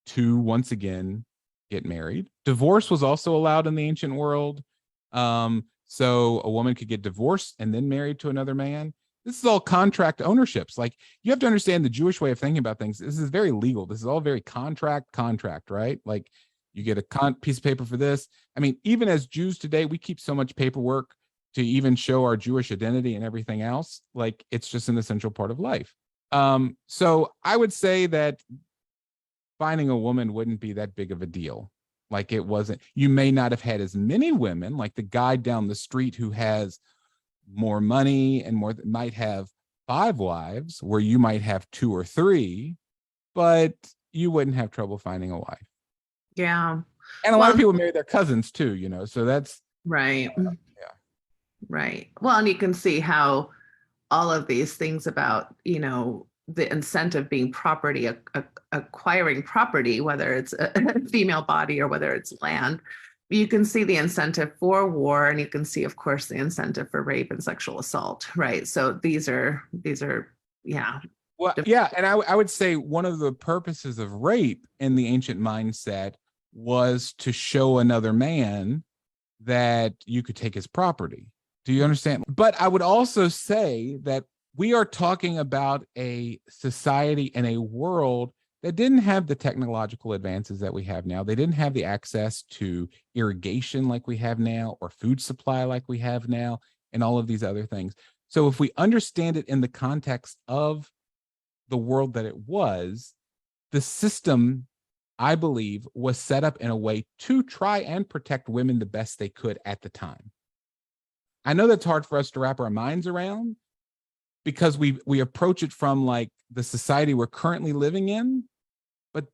to once again get married. Divorce was also allowed in the ancient world. So a woman could get divorced and then married to another man. This is all contract ownerships. Like, you have to understand the Jewish way of thinking about things. This is very legal. This is all very contract, right? Like, you get a piece of paper for this. I mean, even as Jews today, we keep so much paperwork to even show our Jewish identity and everything else. Like, it's just an essential part of life. So I would say that finding a woman wouldn't be that big of a deal. Like, it wasn't, you may not have had as many women, like the guy down the street who has more money and more, might have 5 wives, where you might have 2 or 3, but you wouldn't have trouble finding a wife. Yeah. And a lot of people marry their cousins too, you know, so that's right. Yeah. Right. Well, and you can see how all of these things about, you know, the incentive being property, acquiring property, whether it's a female body or whether it's land, you can see the incentive for war, and you can see, of course, the incentive for rape and sexual assault, right? So these are, yeah. Well, yeah, and I would say one of the purposes of rape in the ancient mindset was to show another man that you could take his property. Do you understand? But I would also say that we are talking about a society and a world that didn't have the technological advances that we have now. They didn't have the access to irrigation like we have now, or food supply like we have now, and all of these other things. So if we understand it in the context of the world that it was, the system, I believe, was set up in a way to try and protect women the best they could at the time. I know that's hard for us to wrap our minds around, because we approach it from like the society we're currently living in, but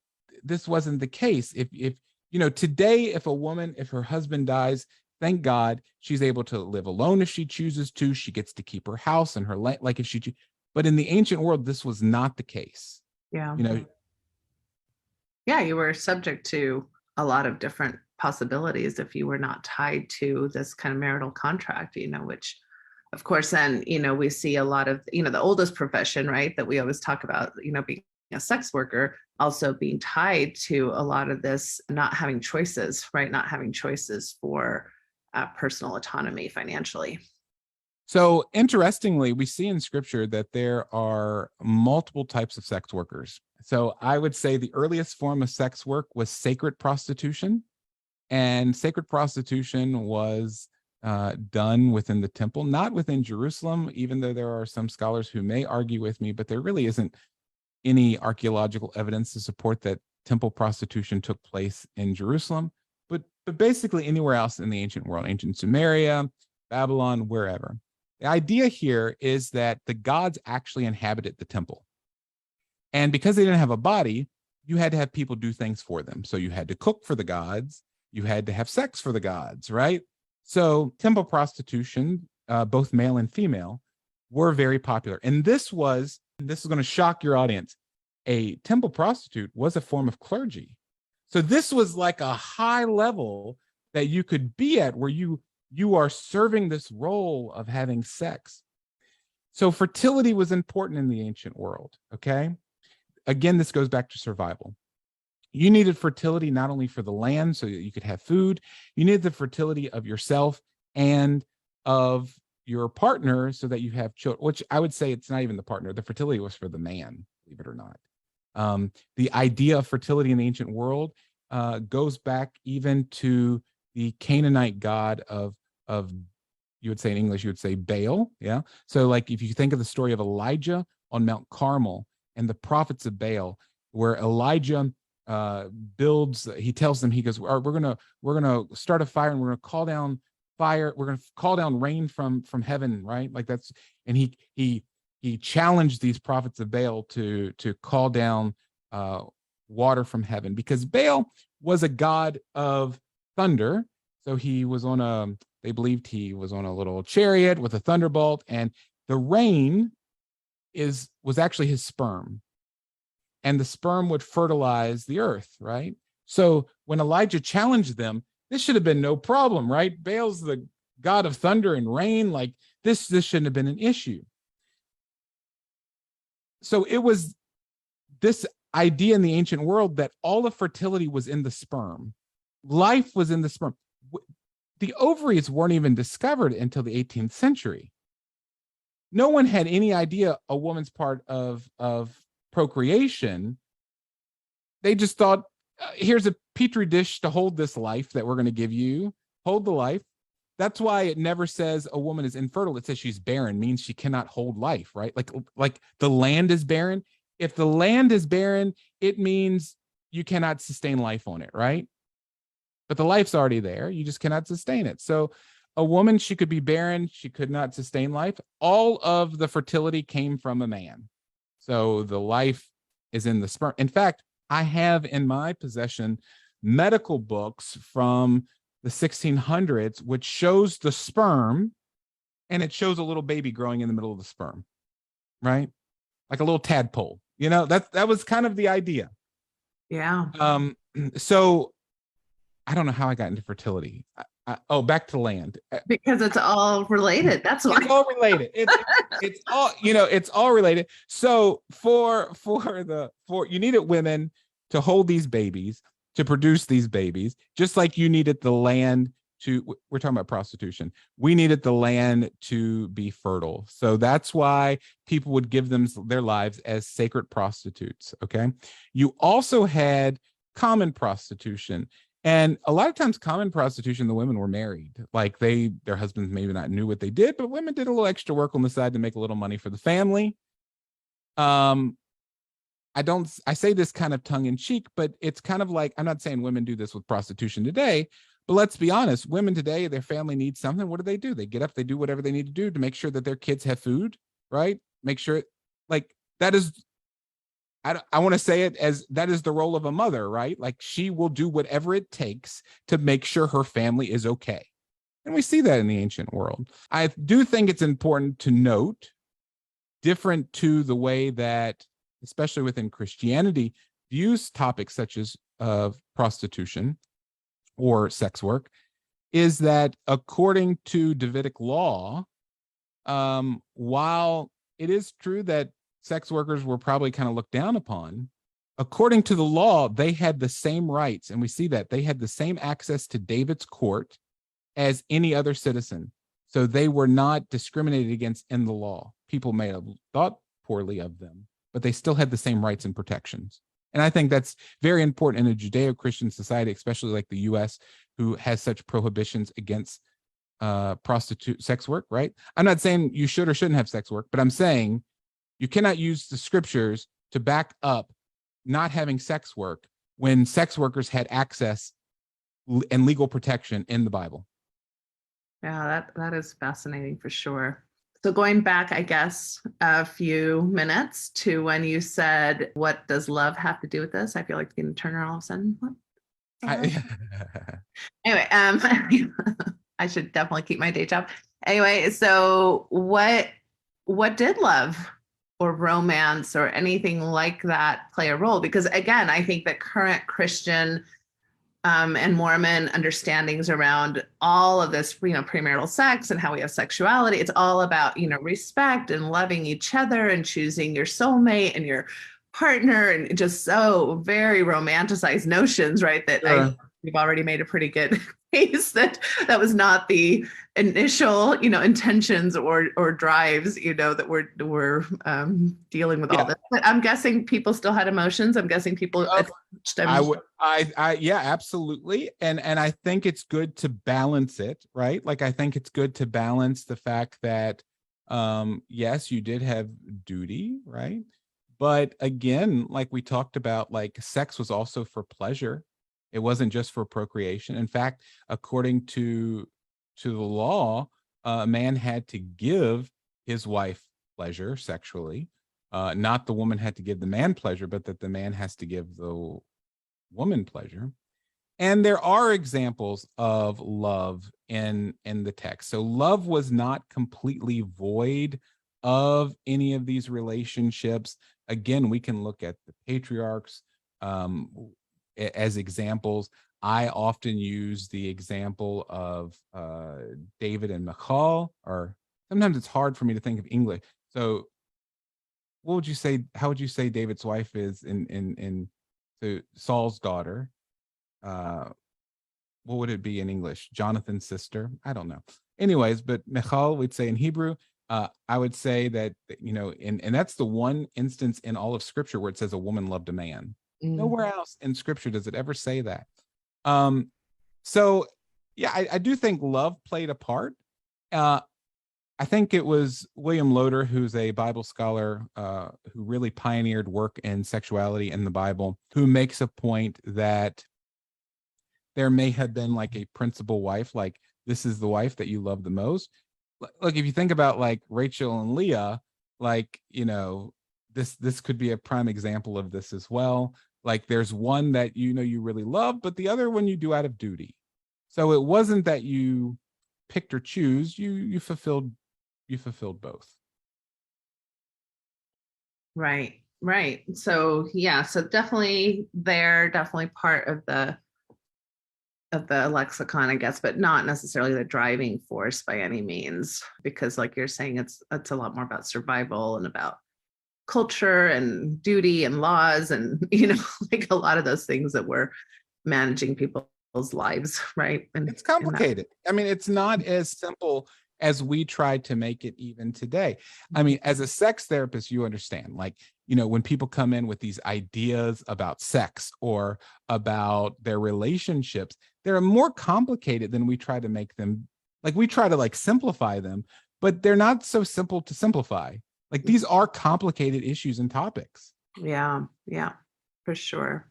this wasn't the case. If you know, today, if a woman, if her husband dies, thank God she's able to live alone if she chooses to. She gets to keep her house and her land, like if she. But in the ancient world, this was not the case. Yeah. You know. Yeah, you were subject to a lot of different possibilities if you were not tied to this kind of marital contract, you know, which, of course, then, you know, we see a lot of, you know, the oldest profession, right, that we always talk about, you know, being a sex worker, also being tied to a lot of this, not having choices, right, not having choices for personal autonomy financially. So interestingly, we see in scripture that there are multiple types of sex workers. So I would say the earliest form of sex work was sacred prostitution, and sacred prostitution was done within the temple, not within Jerusalem, even though there are some scholars who may argue with me, but there really isn't any archaeological evidence to support that temple prostitution took place in Jerusalem, but basically anywhere else in the ancient world, ancient Sumeria, Babylon, wherever. The idea here is that the gods actually inhabited the temple. And because they didn't have a body, you had to have people do things for them. So you had to cook for the gods, you had to have sex for the gods, right? So temple prostitution, both male and female, were very popular. And this is going to shock your audience, a temple prostitute was a form of clergy. So this was like a high level that you could be at, where you are serving this role of having sex. So fertility was important in the ancient world, okay? Again, this goes back to survival. You needed fertility not only for the land so that you could have food, you needed the fertility of yourself and of your partner so that you have children, which I would say it's not even the partner. The fertility was for the man, believe it or not. The idea of fertility in the ancient world goes back even to the Canaanite god of you would say in English, you would say Baal. Yeah. So like if you think of the story of Elijah on Mount Carmel and the prophets of Baal, where Elijah builds, he tells them, he goes, we're gonna start a fire and we're gonna call down fire, we're gonna call down rain from heaven, right? Like that's, and he challenged these prophets of Baal to call down water from heaven, because Baal was a god of thunder. So he was on they believed he was on a little chariot with a thunderbolt, and the rain was actually his sperm, and the sperm would fertilize the earth, right? So when Elijah challenged them, this should have been no problem, right? Baal's the god of thunder and rain, like this shouldn't have been an issue. So it was this idea in the ancient world that all of fertility was in the sperm. Life was in the sperm. The ovaries weren't even discovered until the 18th century. No one had any idea a woman's part of procreation. They just thought, here's a petri dish to hold this life that we're going to give you. Hold the life. That's why it never says a woman is infertile. It says she's barren, means she cannot hold life, right? Like the land is barren. If the land is barren, it means you cannot sustain life on it, right? But the life's already there. You just cannot sustain it. So a woman, she could be barren. She could not sustain life. All of the fertility came from a man. So the life is in the sperm. In fact, I have in my possession medical books from the 1600s, which shows the sperm, and it shows a little baby growing in the middle of the sperm, right? Like a little tadpole. You know, that was kind of the idea. Yeah. So I don't know how I got into fertility. Back to land. Because it's all related. That's why. It's all related. It's all, it's all related. So for you needed women to hold these babies, to produce these babies, just like you needed the land we're talking about prostitution. We needed the land to be fertile. So that's why people would give them their lives as sacred prostitutes. Okay. You also had common prostitution. And a lot of times common prostitution, the women were married. Like their husbands maybe not knew what they did, but women did a little extra work on the side to make a little money for the family. I say this kind of tongue in cheek, but it's kind of like, I'm not saying women do this with prostitution today, but let's be honest, women today, their family needs something. What do? They get up, they do whatever they need to do to make sure that their kids have food, right? Make sure that is, I want to say it as that is the role of a mother, right? Like she will do whatever it takes to make sure her family is okay. And we see that in the ancient world. I do think it's important to note, different to the way that, especially within Christianity, views topics such as prostitution or sex work, is that according to Davidic law, while it is true that sex workers were probably kind of looked down upon, according to the law, they had the same rights. And we see that they had the same access to David's court as any other citizen. So they were not discriminated against in the law. People may have thought poorly of them, but they still had the same rights and protections. And I think that's very important in a Judeo-Christian society, especially like the US, who has such prohibitions against sex work, right? I'm not saying you should or shouldn't have sex work, but I'm saying you cannot use the scriptures to back up not having sex work when sex workers had access and legal protection in the Bible. Yeah, that is fascinating for sure. So going back, I guess, a few minutes to when you said, what does love have to do with this? I feel like Tina Turner all of a sudden. What? Anyway, I should definitely keep my day job. Anyway, so what did love or romance or anything like that play a role? Because again, I think that current Christian and Mormon understandings around all of this, premarital sex and how we have sexuality, it's all about, respect and loving each other and choosing your soulmate and your partner, and just so very romanticized notions, right? That we've already made a pretty good case that was not the initial, intentions or drives, that we're dealing with all this. But I'm guessing people still had emotions. I'm guessing people attached them. Yeah, absolutely. And I think it's good to balance it, right? Like, I think it's good to balance the fact that, yes, you did have duty, right? But again, like we talked about, like, sex was also for pleasure. It wasn't just for procreation. In fact, according to the law, a man had to give his wife pleasure sexually. Not the woman had to give the man pleasure, but that the man has to give the woman pleasure. And there are examples of love in the text. So love was not completely void of any of these relationships. Again, we can look at the patriarchs as examples. I often use the example of David and Michal, or sometimes it's hard for me to think of English. So what would you say, how would you say David's wife is in Saul's daughter? What would it be in English? Jonathan's sister? I don't know. Anyways, but Michal, we'd say in Hebrew. I would say that, and that's the one instance in all of Scripture where it says a woman loved a man. Nowhere else in Scripture does it ever say that. So yeah, I do think love played a part. I think it was William Loder, who's a Bible scholar who really pioneered work in sexuality in the Bible, who makes a point that there may have been like a principal wife, like this is the wife that you love the most. Look, if you think about like Rachel and Leah, like, this could be a prime example of this as well. Like, there's one that you really love, but the other one you do out of duty. So it wasn't that you picked or choose, you fulfilled both. Right. So yeah, so definitely part of the lexicon, I guess, but not necessarily the driving force by any means, because like you're saying, it's a lot more about survival and about culture and duty and laws and, like a lot of those things that we're managing people's lives, right? And it's complicated. I mean, it's not as simple as we try to make it even today. I mean, as a sex therapist, you understand, like, when people come in with these ideas about sex or about their relationships, they're more complicated than we try to make them. Like, we try to like simplify them, but they're not so simple to simplify. Like, these are complicated issues and topics. Yeah, for sure.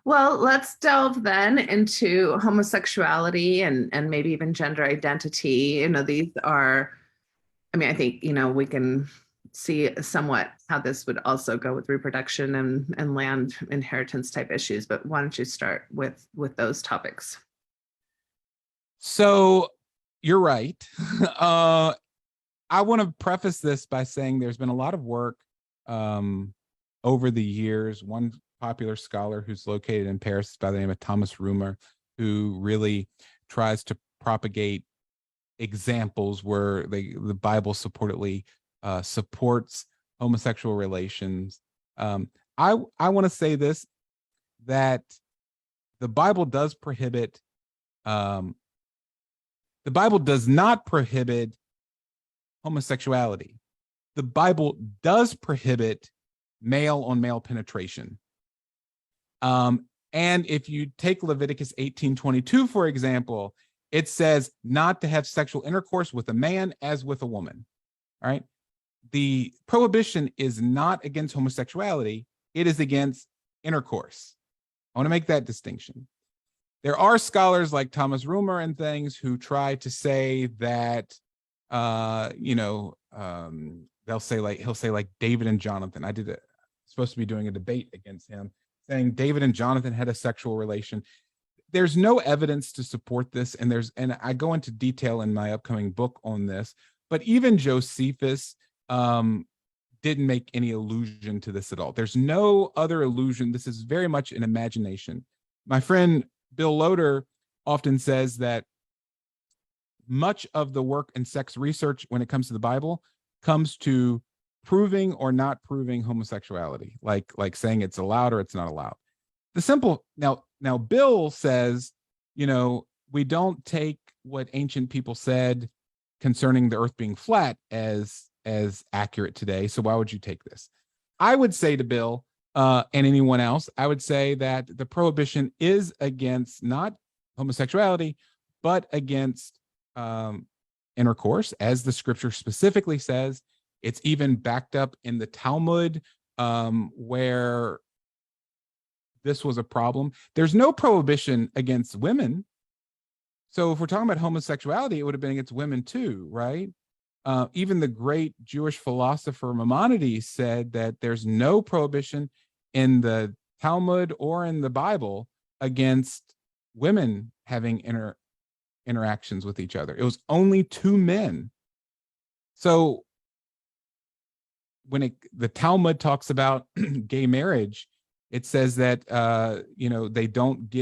Well, let's delve then into homosexuality and maybe even gender identity. These are, I think, we can see somewhat how this would also go with reproduction and land inheritance type issues. But why don't you start with those topics? So you're right. I want to preface this by saying there's been a lot of work over the years. One popular scholar who's located in Paris is by the name of Thomas Römer, who really tries to propagate examples where the Bible supportedly supports homosexual relations. I want to say this, that the Bible does prohibit, the Bible does not prohibit homosexuality. The Bible does prohibit male on male penetration. And if you take Leviticus 18:22, for example, it says not to have sexual intercourse with a man as with a woman. All right. The prohibition is not against homosexuality. It is against intercourse. I want to make that distinction. There are scholars like Thomas Römer and things who try to say that, he'll say like David and Jonathan. Supposed to be doing a debate against him, saying David and Jonathan had a sexual relation. There's no evidence to support this, and I go into detail in my upcoming book on this. But even Josephus didn't make any allusion to this at all. There's no other allusion. This is very much an imagination. My friend Bill Loder often says that much of the work in sex research when it comes to the Bible comes to proving or not proving homosexuality, like saying it's allowed or it's not allowed. The simple now Bill says, we don't take what ancient people said concerning the earth being flat as accurate today. So why would you take this? I would say to Bill and anyone else, I would say that the prohibition is against not homosexuality, but against intercourse, as the scripture specifically says. It's even backed up in the Talmud, where this was a problem. There's no prohibition against women. So if we're talking about homosexuality, it would have been against women too, right? Even the great Jewish philosopher Maimonides said that there's no prohibition in the Talmud or in the Bible against women having interactions with each other. It was only two men. So when the Talmud talks about gay marriage, it says that they don't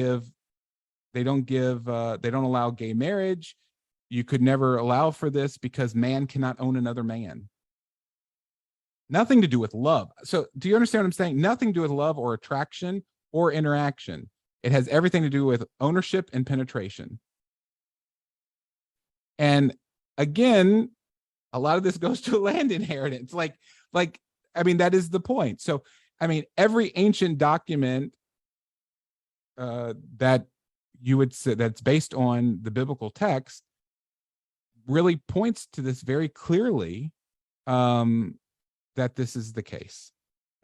allow gay marriage. You could never allow for this because man cannot own another man. Nothing to do with love. So do you understand what I'm saying? Nothing to do with love or attraction or interaction. It has everything to do with ownership and penetration. And again, a lot of this goes to land inheritance. That is the point. So, every ancient document that you would say that's based on the biblical text really points to this very clearly, that this is the case.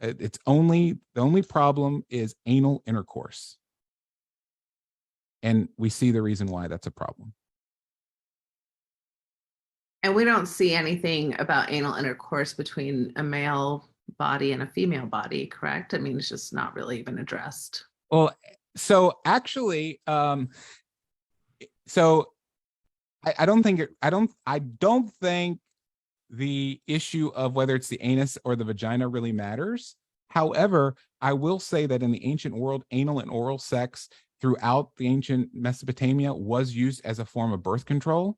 The only problem is anal intercourse. And we see the reason why that's a problem. And we don't see anything about anal intercourse between a male body and a female body, correct? It's just not really even addressed. Well, so actually, I don't think the issue of whether it's the anus or the vagina really matters. However, I will say that in the ancient world, anal and oral sex throughout the ancient Mesopotamia was used as a form of birth control.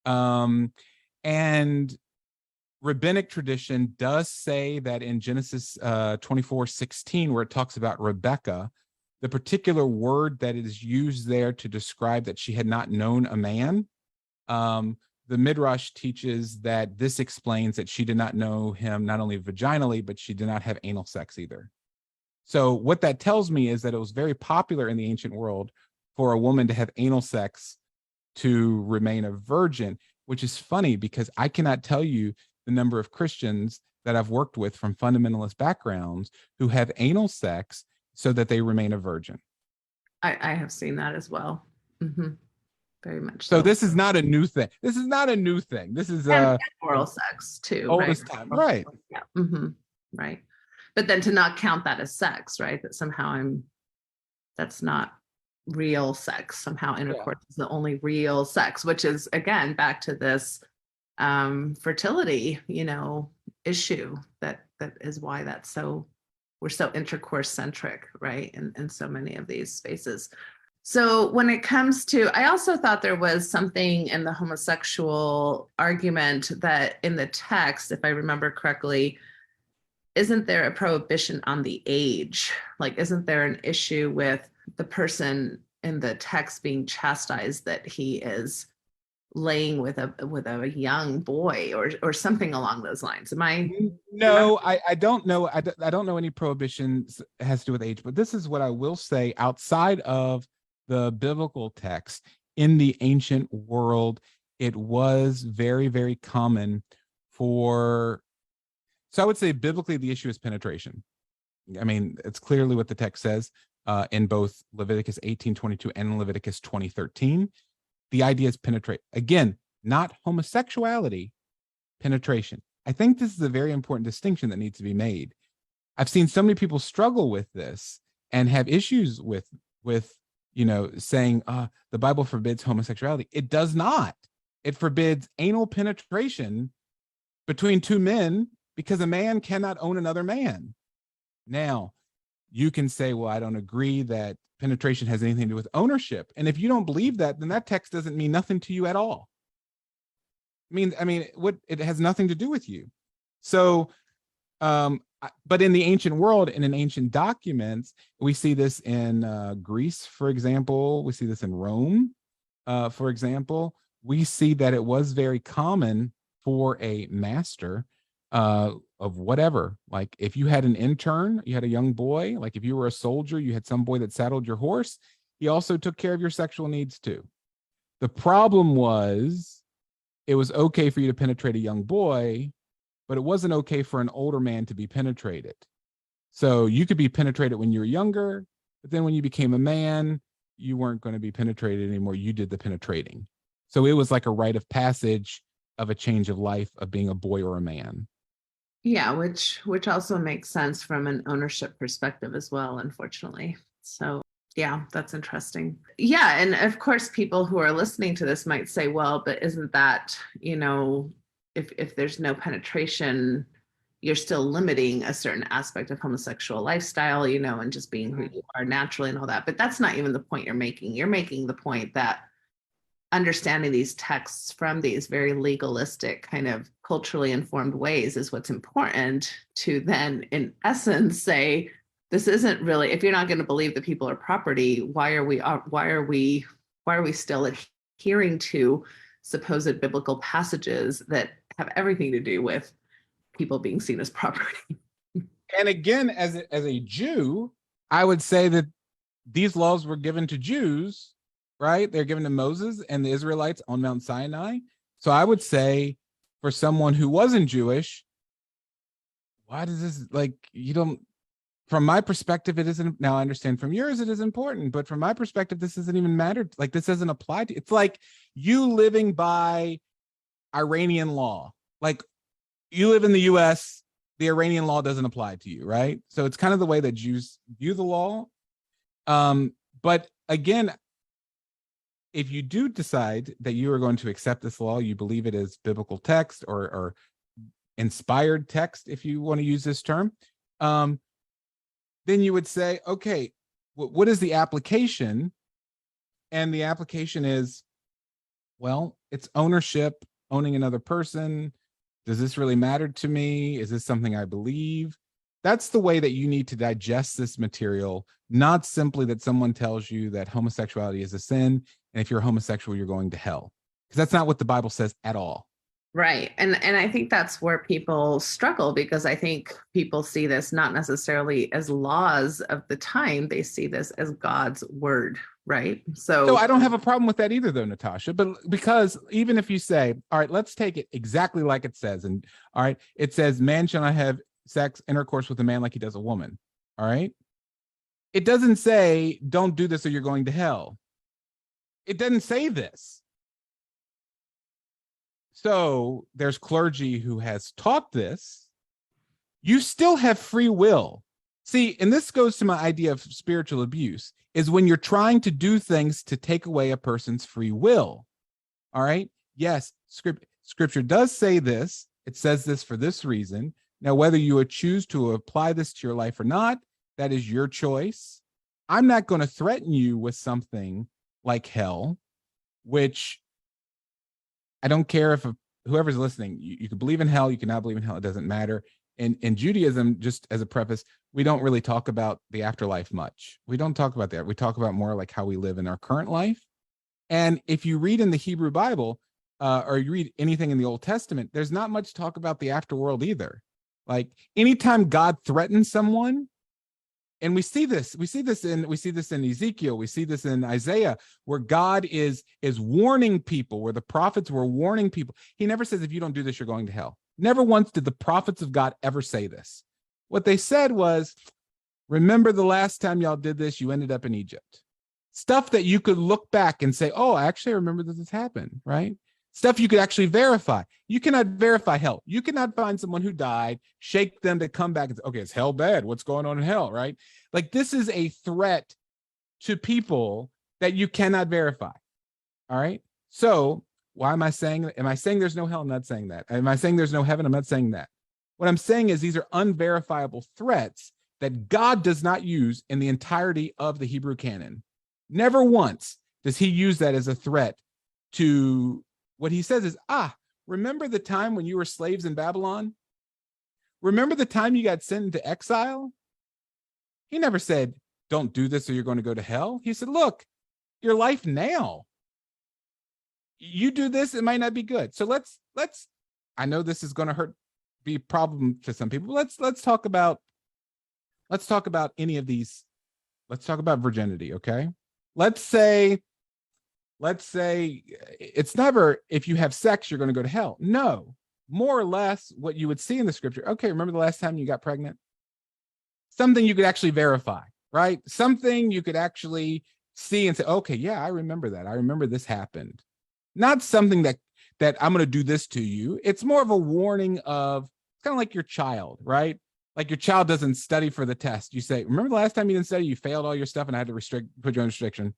And rabbinic tradition does say that in Genesis 24:16, where it talks about Rebecca, the particular word that is used there to describe that she had not known a man, the Midrash teaches that this explains that she did not know him not only vaginally, but she did not have anal sex either. So what that tells me is that it was very popular in the ancient world for a woman to have anal sex to remain a virgin, which is funny because I cannot tell you the number of Christians that I've worked with from fundamentalist backgrounds who have anal sex so that they remain a virgin. I have seen that as well. Mm-hmm. Very much so. This is not a new thing. This is and oral sex too. Oldest time, right? Yeah. Mm-hmm. Right. But then to not count that as sex, right? That somehow that's not real sex. Somehow intercourse is the only real sex, which is again back to this fertility, issue that is why we're so intercourse centric, right? In so many of these spaces. So when it comes to, I also thought there was something in the homosexual argument that in the text, if I remember correctly, isn't there a prohibition on the age? Isn't there an issue with the person in the text being chastised that he is laying with a young boy or something along those lines? Am I? No, I don't know. I don't know any prohibitions has to do with age, but this is what I will say outside of the biblical text. In the ancient world, it was very, very common for, so I would say biblically, the issue is penetration. It's clearly what the text says in both Leviticus 18:22 and Leviticus 20:13. The idea is penetrate. Again, not homosexuality, penetration. I think this is a very important distinction that needs to be made. I've seen so many people struggle with this and have issues with saying the Bible forbids homosexuality. It does not. It forbids anal penetration between two men because a man cannot own another man. Now, you can say, well, I don't agree that penetration has anything to do with ownership. And if you don't believe that, then that text doesn't mean nothing to you at all. It has nothing to do with you. So But in the ancient world and in ancient documents, we see this in Greece, for example. We see this in Rome, for example. We see that it was very common for a master of whatever. Like if you had an intern, you had a young boy, like if you were a soldier, you had some boy that saddled your horse. He also took care of your sexual needs too. The problem was it was okay for you to penetrate a young boy, but it wasn't okay for an older man to be penetrated. So you could be penetrated when you were younger, but then when you became a man, you weren't going to be penetrated anymore. You did the penetrating. So it was like a rite of passage of a change of life of being a boy or a man. Yeah, which also makes sense from an ownership perspective as well, unfortunately. So yeah, that's interesting. Yeah, and of course, people who are listening to this might say, well, but isn't that, if there's no penetration, you're still limiting a certain aspect of homosexual lifestyle, and just being who you are naturally and all that. But that's not even the point you're making. You're making the point that understanding these texts from these very legalistic kind of culturally informed ways is what's important to then, in essence, say, this isn't really, if you're not going to believe that people are property, why are we still adhering to supposed biblical passages that have everything to do with people being seen as property? And again, as a Jew, I would say that these laws were given to Jews, right? They're given to Moses and the Israelites on Mount Sinai. So I would say for someone who wasn't Jewish, why does this, like, you don't, from my perspective, it isn't. Now I understand from yours, it is important, but from my perspective, this doesn't even matter. Like, this doesn't apply to, it's like you living by Iranian law. Like, you live in the US, the Iranian law doesn't apply to you, right? So it's kind of the way that Jews view the law. But again, if you do decide that you are going to accept this law, you believe it is biblical text or inspired text, if you want to use this term, then you would say, okay, what is the application? And the application is, well, it's ownership, owning another person. Does this really matter to me? Is this something I believe? That's the way that you need to digest this material, not simply that someone tells you that homosexuality is a sin, and if you're homosexual, you're going to hell. Because that's not what the Bible says at all. Right. And I think that's where people struggle, because I think people see this not necessarily as laws of the time. They see this as God's word, right? So I don't have a problem with that either, though, Natasha, but because even if you say, all right, let's take it exactly like it says. And all right, it says, man shall not have sex, intercourse with a man like he does a woman. All right. It doesn't say, don't do this or you're going to hell. It doesn't say this. So there's clergy who has taught this. You still have free will. See, and this goes to my idea of spiritual abuse, is when you're trying to do things to take away a person's free will. All right. Yes, scripture does say this. It says this for this reason. Now, whether you would choose to apply this to your life or not, that is your choice. I'm not going to threaten you with something like hell, which I don't care if whoever's listening, you could believe in hell, you cannot believe in hell, it doesn't matter. In Judaism, just as a preface, we don't really talk about the afterlife much. We don't talk about that. We talk about more like how we live in our current life. And if you read in the Hebrew Bible, or you read anything in the Old Testament, there's not much talk about the afterworld either. Like anytime God threatens someone, and we see this in Ezekiel, we see this in Isaiah, where God is warning people, where the prophets were warning people. He never says, if you don't do this, you're going to hell. Never once did the prophets of God ever say this. What they said was, remember the last time y'all did this, you ended up in Egypt. Stuff that you could look back and say, oh, actually, I remember that this happened, right? Stuff you could actually verify. You cannot verify hell. You cannot find someone who died, shake them to come back and say, okay, is hell bad? What's going on in hell, right? Like, this is a threat to people that you cannot verify, all right? So why am I saying there's no hell? I'm not saying that. Am I saying there's no heaven? I'm not saying that. What I'm saying is these are unverifiable threats that God does not use in the entirety of the Hebrew canon. Never once does he use that as a threat to, what he says is, remember the time when you were slaves in Babylon? remember the time you got sent into exile? He never said, don't do this or you're going to go to hell. He said, look, your life now. You do this, it might not be good. So let's, I know this is going to be a problem to some people. Let's talk about any of these. Let's talk about virginity, okay? Let's say it's never, if you have sex, you're going to go to hell. No, more or less what you would see in the scripture. Okay, remember the last time you got pregnant? Something you could actually verify, right? Something you could actually see and say, okay, yeah, I remember that. I remember this happened. Not something that I'm going to do this to you. It's more of a warning of, kind of like your child, right? Like your child doesn't study for the test. You say, remember the last time you didn't study, you failed all your stuff and I had to put you on restriction,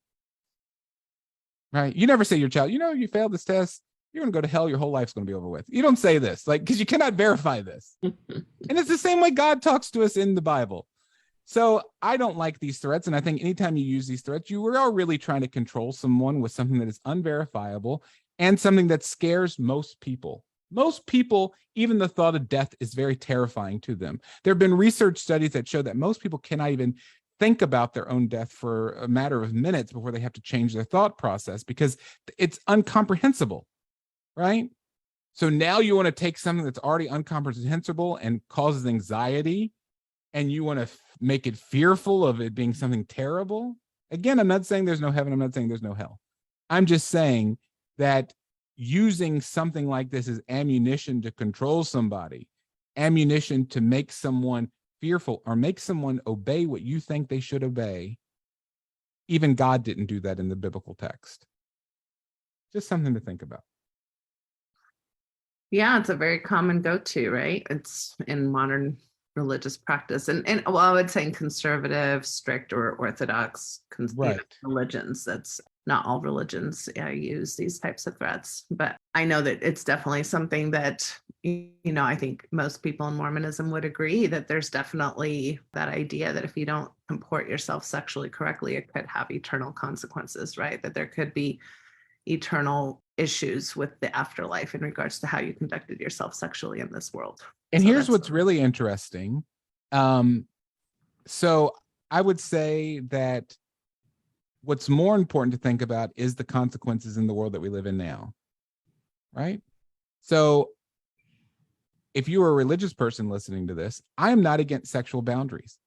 right? You never say to your child, you failed this test, you're going to go to hell, your whole life's going to be over with. You don't say this, like, because you cannot verify this. And it's the same way God talks to us in the Bible. So I don't like these threats. And I think anytime you use these threats, you are really trying to control someone with something that is unverifiable and something that scares most people. Most people, even the thought of death is very terrifying to them. There have been research studies that show that most people cannot even think about their own death for a matter of minutes before they have to change their thought process because it's incomprehensible, right? So now you want to take something that's already incomprehensible and causes anxiety, and you want to make it fearful of it being something terrible. Again, I'm not saying there's no heaven. I'm not saying there's no hell. I'm just saying that using something like this as ammunition to control somebody, ammunition to make someone fearful or make someone obey what you think they should obey. Even God didn't do that in the biblical text. Just something to think about. Yeah, it's a very common go-to, right? It's in modern religious practice. And well, I would say in conservative, strict, or orthodox religions. That's not all religions use these types of threats. But I know that it's definitely something that, I think most people in Mormonism would agree that there's definitely that idea that if you don't comport yourself sexually correctly, it could have eternal consequences, right? That there could be eternal issues with the afterlife in regards to how you conducted yourself sexually in this world. And so here's what's really interesting. So I would say that what's more important to think about is the consequences in the world that we live in now, right? So if you are a religious person listening to this, I am not against sexual boundaries.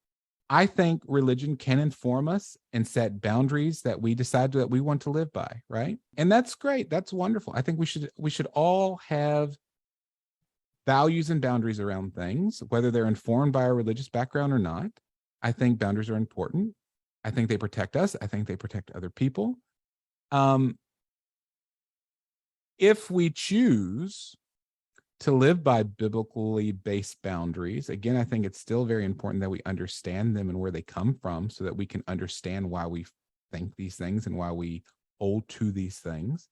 I think religion can inform us and set boundaries that we decide that we want to live by, right? And that's great. That's wonderful. I think we should all have values and boundaries around things, whether they're informed by our religious background or not. I think boundaries are important. I think they protect us. I think they protect other people. If we choose to live by biblically based boundaries, again, I think it's still very important that we understand them and where they come from so that we can understand why we think these things and why we hold to these things.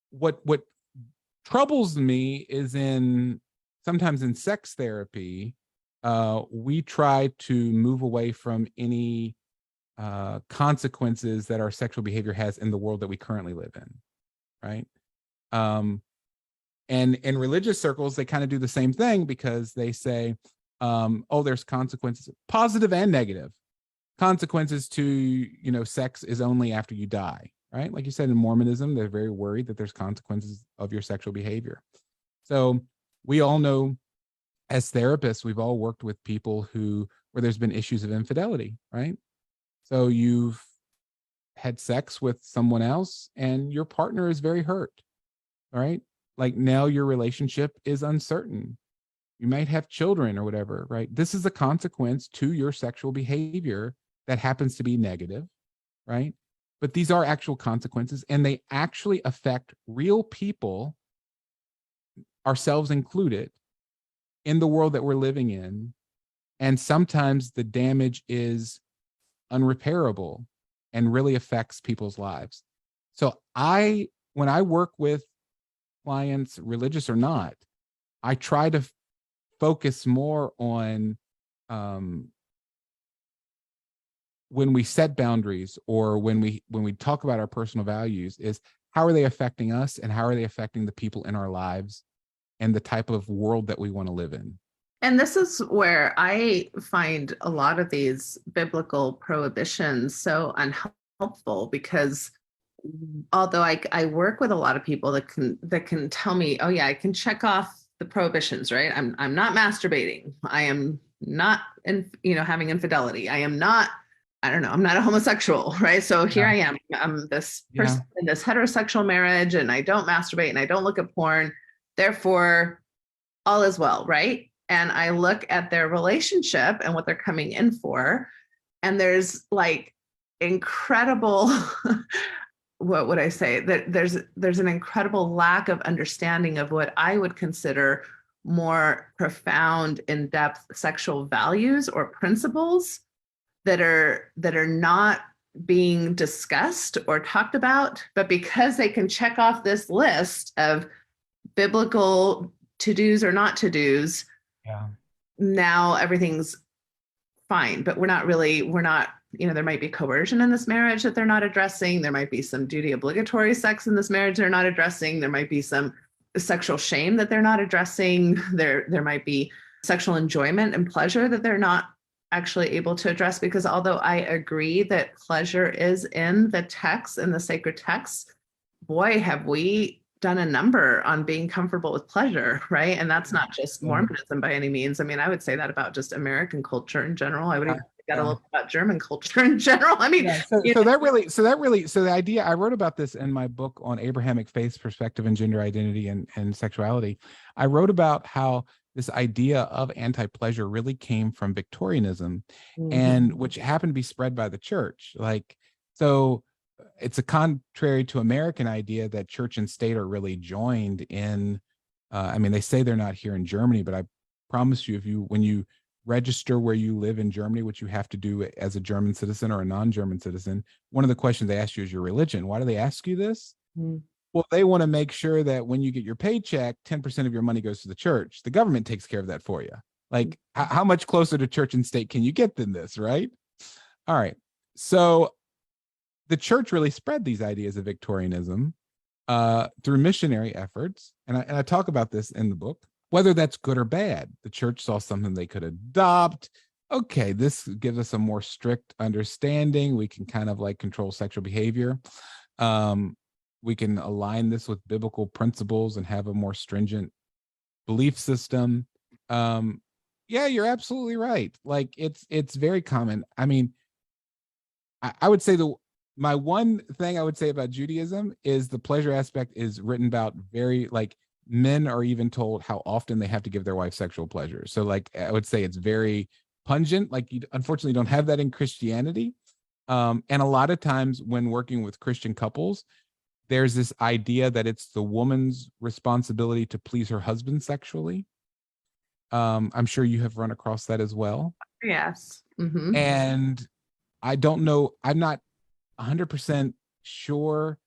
What troubles me is sometimes in sex therapy, we try to move away from any consequences that our sexual behavior has in the world that we currently live in, right? And in religious circles, they kind of do the same thing because they say, oh, there's consequences, positive and negative. Consequences to, sex is only after you die, right? Like you said, in Mormonism, they're very worried that there's consequences of your sexual behavior. So we all know, as therapists, we've all worked with people where there's been issues of infidelity, right? So you've had sex with someone else and your partner is very hurt, right? Like now your relationship is uncertain. You might have children or whatever, right? This is a consequence to your sexual behavior that happens to be negative, right? But these are actual consequences and they actually affect real people, ourselves included, in the world that we're living in. And sometimes the damage is unrepairable and really affects people's lives. So when I work with clients, religious or not, I try to focus more on when we set boundaries or when we talk about our personal values is how are they affecting us and how are they affecting the people in our lives and the type of world that we want to live in. And this is where I find a lot of these biblical prohibitions so unhelpful, because although I work with a lot of people that can tell me, oh yeah, I can check off the prohibitions, right? I'm not masturbating. I am not having infidelity. I am not, I don't know, I'm not a homosexual, right? So here I am. I'm this person in this heterosexual marriage, and I don't masturbate and I don't look at porn. Therefore, all is well, right? And I look at their relationship and what they're coming in for, and there's like incredible what would I say, that there's an incredible lack of understanding of what I would consider more profound, in-depth sexual values or principles that are not being discussed or talked about. But because they can check off this list of biblical to-dos or not to-dos, now everything's fine. But we're not, there might be coercion in this marriage that they're not addressing. There might be some duty obligatory sex in this marriage they're not addressing. There might be some sexual shame that they're not addressing. There might be sexual enjoyment and pleasure that they're not actually able to address, because although I agree that pleasure is in the text, in the sacred texts, boy, have we done a number on being comfortable with pleasure, right? And that's not just Mormonism by any means. I mean, I would say that about just American culture in general. I would even say that a little bit about German culture in general. I mean, so the idea, I wrote about this in my book on Abrahamic faith, perspective, and gender identity and sexuality. I wrote about how this idea of anti-pleasure really came from Victorianism, and which happened to be spread by the church. So it's a contrary to American idea that church and state are really joined in. I mean, they say they're not here in Germany, but I promise you, when you register where you live in Germany, which you have to do as a German citizen or a non-German citizen, one of the questions they ask you is your religion. Why do they ask you this? Well, they want to make sure that when you get your paycheck, 10% of your money goes to the church. The government takes care of that for you. Like, how much closer to church and state can you get than this, right? All right. So the church really spread these ideas of Victorianism through missionary efforts. And I talk about this in the book, whether that's good or bad. The church saw something they could adopt. Okay, this gives us a more strict understanding. We can kind of like control sexual behavior. We can align this with biblical principles and have a more stringent belief system. Yeah, you're absolutely right. Like, it's very common. I mean, I would say my one thing I would say about Judaism is the pleasure aspect is written about very, like, men are even told how often they have to give their wife sexual pleasure. So, like, I would say it's very pungent. Like, you unfortunately don't have that in Christianity. And a lot of times when working with Christian couples, there's this idea that it's the woman's responsibility to please her husband sexually. I'm sure you have run across that as well. Yes. And I don't know, I'm not 100% sure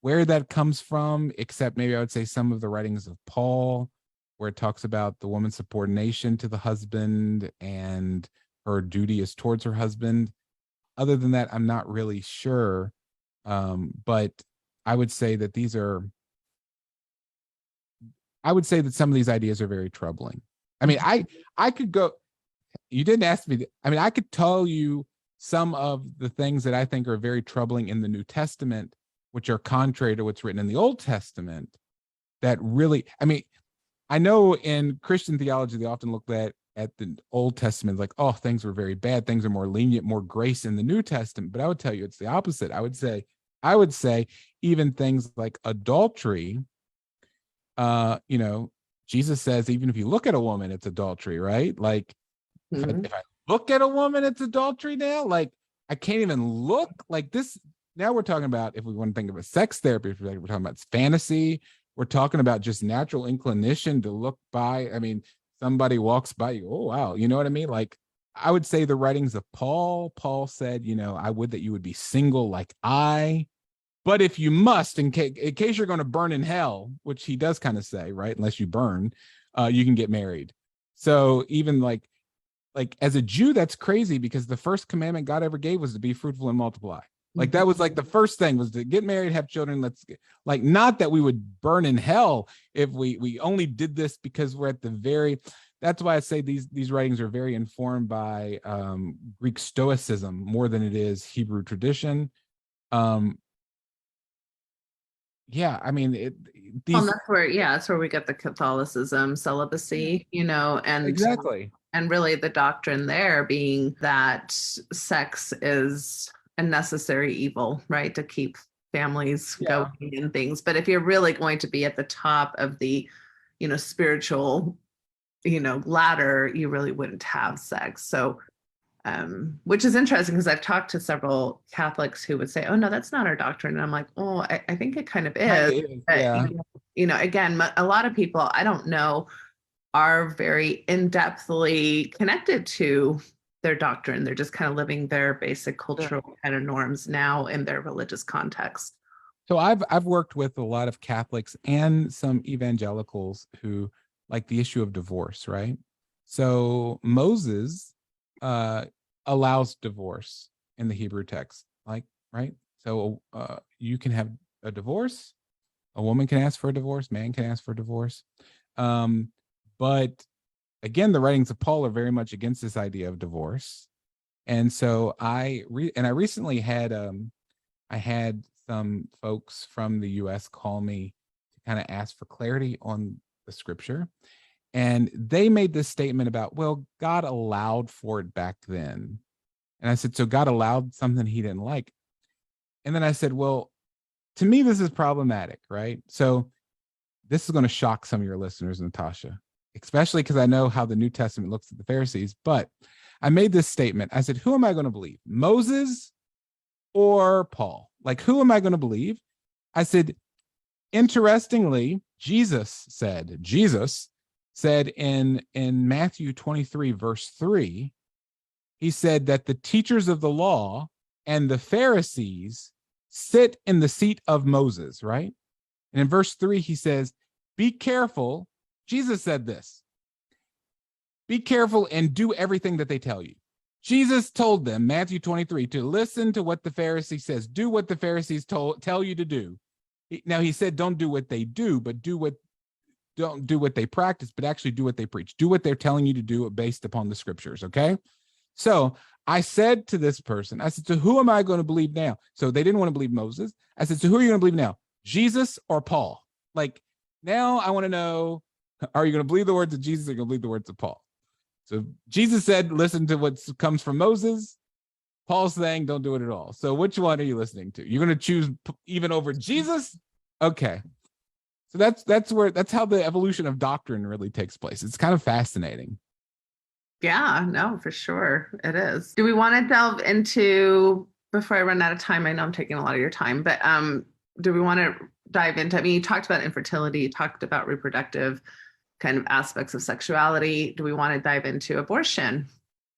where that comes from, except maybe I would say some of the writings of Paul, where it talks about the woman's subordination to the husband and her duty is towards her husband. Other than that, I'm not really sure. But I would say that some of these ideas are very troubling. I mean, I could go, you didn't ask me, I mean, I could tell you some of the things that I think are very troubling in the New Testament, which are contrary to what's written in the Old Testament, that really, I mean, I know in Christian theology, they often look at the Old Testament like, oh, things were very bad. Things are more lenient, more grace in the New Testament. But I would tell you it's the opposite. I would say even things like adultery, Jesus says, even if you look at a woman, it's adultery, right? Like, if I look at a woman, it's adultery now. Like, I can't even look like this. Now we're talking about, if we want to think of a sex therapy, we're talking about fantasy. We're talking about just natural inclination to look by. I mean, somebody walks by you, oh, wow. You know what I mean? Like, I would say the writings of Paul said, I would that you would be single like I. But if you must, in case you're going to burn in hell, which he does kind of say, right? Unless you burn, you can get married. So even like as a Jew, that's crazy, because the first commandment God ever gave was to be fruitful and multiply. Like that was like the first thing was to get married, have children. Like, not that we would burn in hell if we only did this because we're at the very. That's why I say these writings are very informed by Greek Stoicism more than it is Hebrew tradition. Yeah, I mean, that's where we get the Catholicism, celibacy, and exactly. And really the doctrine there being that sex is a necessary evil, right? To keep families going and things. But if you're really going to be at the top of the, spiritual, ladder, you really wouldn't have sex. So, which is interesting because I've talked to several Catholics who would say, "Oh no, that's not our doctrine." And I'm like, "Oh, I think it kind of is." Yeah. But, again, a lot of people I don't know are very in-depthly connected to their doctrine. They're just kind of living their basic cultural kind of norms now in their religious context. So I've worked with a lot of Catholics and some evangelicals who like the issue of divorce, right? So Moses allows divorce in the Hebrew text, like, right? So you can have a divorce, a woman can ask for a divorce, man can ask for a divorce. But again, the writings of Paul are very much against this idea of divorce. And so I recently had I had some folks from the US call me to kind of ask for clarity on the scripture. And they made this statement about, well, God allowed for it back then. And I said, so God allowed something he didn't like. And then I said, well, to me, this is problematic, right? So this is going to shock some of your listeners, Natasha, especially because I know how the New Testament looks at the Pharisees. But I made this statement. I said, who am I going to believe? Moses or Paul? Like, who am I going to believe? I said, interestingly, Jesus said in Matthew 23, verse 3, he said that the teachers of the law and the Pharisees sit in the seat of Moses, right? And in verse 3, he says, be careful. Jesus said this. Be careful and do everything that they tell you. Jesus told them, Matthew 23, to listen to what the Pharisee says. Do what the Pharisees tell you to do. Now, he said, don't do what they do, but don't do what they practice, but actually do what they preach. Do what they're telling you to do based upon the scriptures, okay? So I said to this person, I said, so who am I going to believe now? So they didn't want to believe Moses. I said, so who are you going to believe now? Jesus or Paul? Like, now I want to know, are you going to believe the words of Jesus or are you going to believe the words of Paul? So Jesus said, listen to what comes from Moses. Paul's saying, don't do it at all. So which one are you listening to? You're going to choose even over Jesus? Okay. So that's how the evolution of doctrine really takes place. It's kind of fascinating. Yeah, no, for sure. It is. Do we want to delve into, before I run out of time, I know I'm taking a lot of your time, but do we want to dive into, I mean, you talked about infertility, you talked about reproductive kind of aspects of sexuality. Do we want to dive into abortion?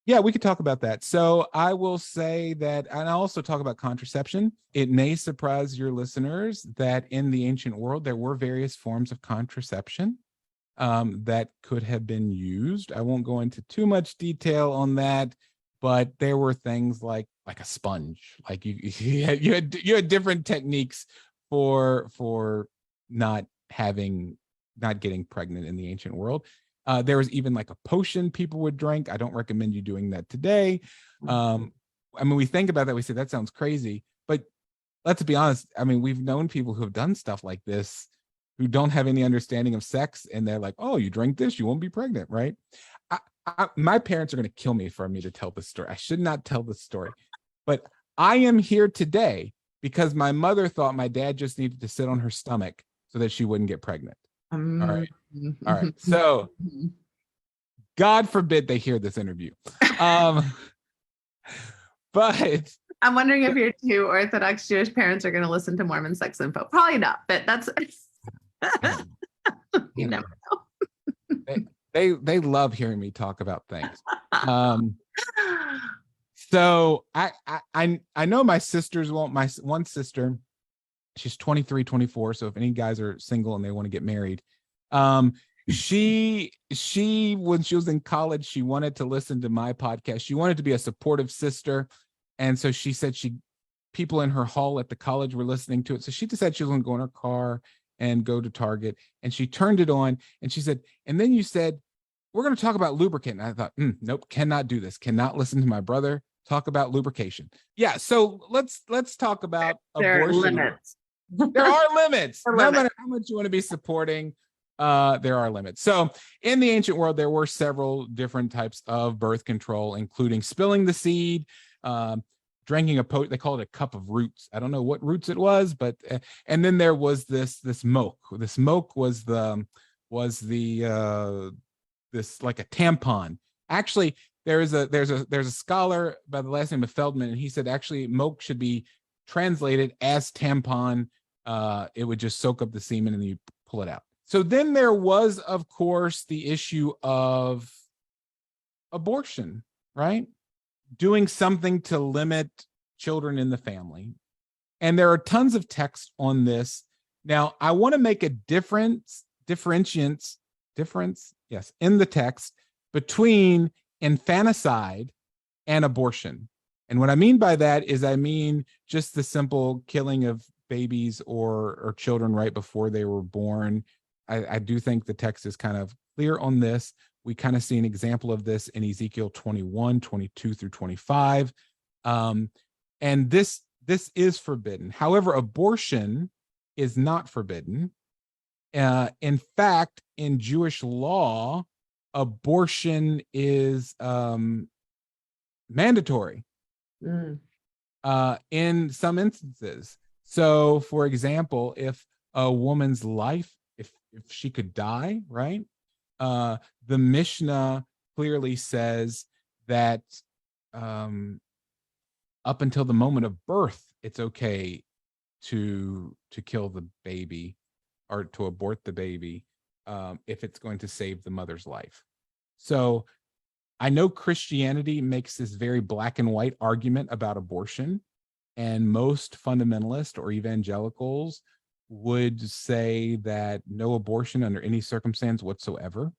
Yeah, we could talk about that. So I will say that, and I'll also talk about contraception. It may surprise your listeners that in the ancient world, there were various forms of contraception that could have been used. I won't go into too much detail on that, but there were things like a sponge. Like you had different techniques for not getting pregnant in the ancient world. There was even like a potion people would drink. I don't recommend you doing that today. I mean, we think about that, we say that sounds crazy, but let's be honest. I mean, we've known people who have done stuff like this who don't have any understanding of sex, and they're like, oh, you drink this, you won't be pregnant, right? My parents are going to kill me for me to tell this story. I should not tell this story, but I am here today because my mother thought my dad just needed to sit on her stomach so that she wouldn't get pregnant. All right. So God forbid they hear this interview. But I'm wondering if your two Orthodox Jewish parents are going to listen to Mormon Sex Info. Probably not, but that's you never know. They love hearing me talk about things. So I know my sisters won't. My one sister, she's 23, 24. So if any guys are single and they want to get married, she when she was in college, she wanted to listen to my podcast. She wanted to be a supportive sister, and so she said she people in her hall at the college were listening to it. So she decided she was going to go in her car and go to Target, and she turned it on and she said, and then you said, we're going to talk about lubricant. And I thought, nope, cannot do this. Cannot listen to my brother talk about lubrication. Yeah. So let's talk about abortion. There are limits. No matter how much you want to be supporting, there are limits. So in the ancient world, there were several different types of birth control, including spilling the seed, drinking they call it a cup of roots. I don't know what roots it was, but and then there was this milk. This milk was this like a tampon. Actually, there's a scholar by the last name of Feldman, and he said actually milk should be translated as tampon. It would just soak up the semen and then you pull it out. So then there was, of course, the issue of abortion, right? Doing something to limit children in the family. And there are tons of text on this. Now, I want to make a difference in the text between infanticide and abortion. And what I mean by that is I mean just the simple killing of babies or children right before they were born. I do think the text is kind of clear on this. We kind of see an example of this in Ezekiel 21, 22 through 25. And this is forbidden. However, abortion is not forbidden. In fact, in Jewish law, abortion is mandatory in some instances. So, for example, if a woman's life, if she could die, right? The Mishnah clearly says that up until the moment of birth, it's okay to kill the baby or to abort the baby if it's going to save the mother's life. So I know Christianity makes this very black and white argument about abortion, and most fundamentalists or evangelicals would say that no abortion under any circumstance whatsoever.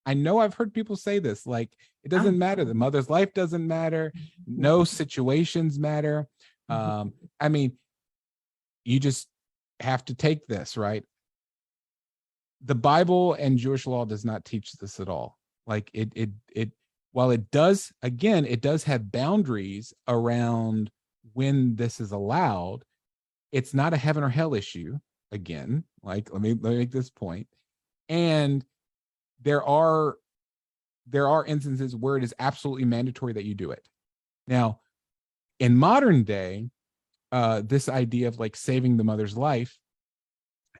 I know I've heard people say this, like, it doesn't matter. The mother's life doesn't matter. No situations matter. I mean, you just have to take this, right? The Bible and Jewish law does not teach this at all. Like while it does, again, it does have boundaries around when this is allowed. It's not a heaven or hell issue. Again, like, let me make this point. And there are instances where it is absolutely mandatory that you do it. Now, in modern day, this idea of like saving the mother's life,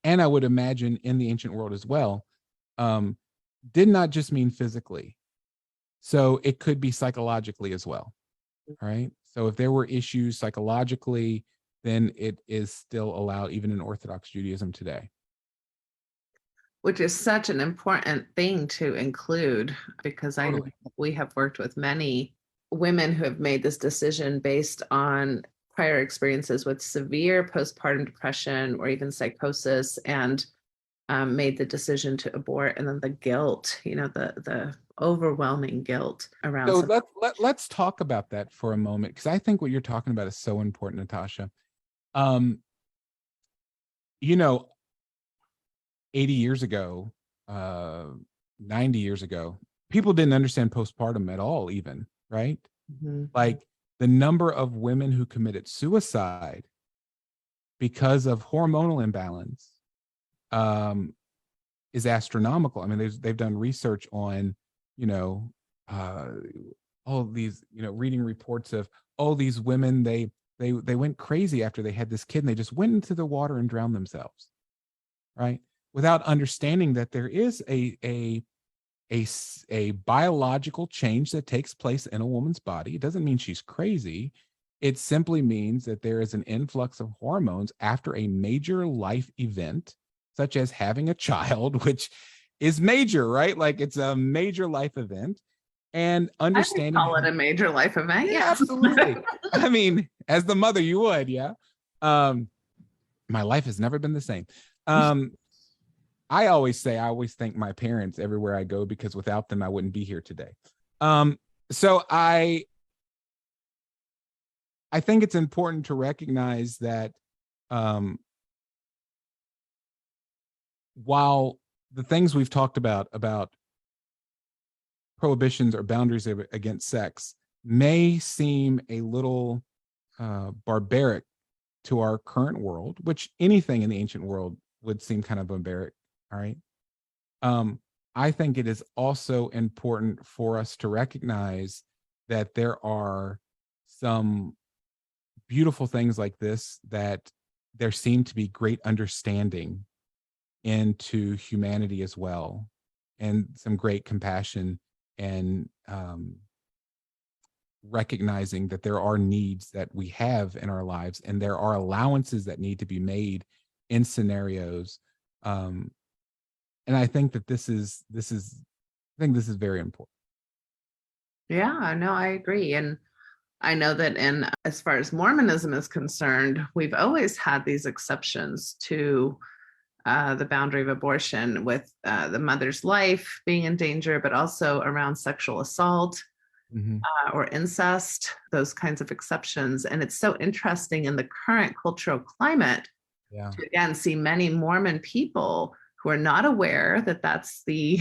and I would imagine in the ancient world as well, did not just mean physically. So it could be psychologically as well. All right. So if there were issues psychologically, then it is still allowed even in Orthodox Judaism today. Which is such an important thing to include, because totally. I know we have worked with many women who have made this decision based on prior experiences with severe postpartum depression or even psychosis, and made the decision to abort, and then the guilt, the overwhelming guilt around. So let's talk about that for a moment, because I think what you're talking about is so important, Natasha. 80 years ago, 90 years ago, people didn't understand postpartum at all, even, right? Mm-hmm. Like, the number of women who committed suicide because of hormonal imbalance is astronomical. I mean, they've done research on, all these, reading reports of all these women, they went crazy after they had this kid, and they just went into the water and drowned themselves, right? Without understanding that there is a biological change that takes place in a woman's body. It doesn't mean she's crazy. It simply means that there is an influx of hormones after a major life event, such as having a child, which is major, right? Like, it's a major life event. And understanding, I would call it a major life event. Yeah, absolutely. I mean, as the mother, you would, yeah. My life has never been the same. I always thank my parents everywhere I go, because without them, I wouldn't be here today. So I I think it's important to recognize that while the things we've talked about prohibitions or boundaries against sex may seem a little barbaric to our current world, which anything in the ancient world would seem kind of barbaric, all right? I think it is also important for us to recognize that there are some beautiful things like this, that there seem to be great understanding into humanity as well, and some great compassion, and recognizing that there are needs that we have in our lives, and there are allowances that need to be made in scenarios. And I think that this is very important. Yeah, no, I agree. And I know that as far as Mormonism is concerned, we've always had these exceptions to the boundary of abortion, with the mother's life being in danger, but also around sexual assault or incest, those kinds of exceptions. And it's so interesting in the current cultural climate to again see many Mormon people who are not aware that that's the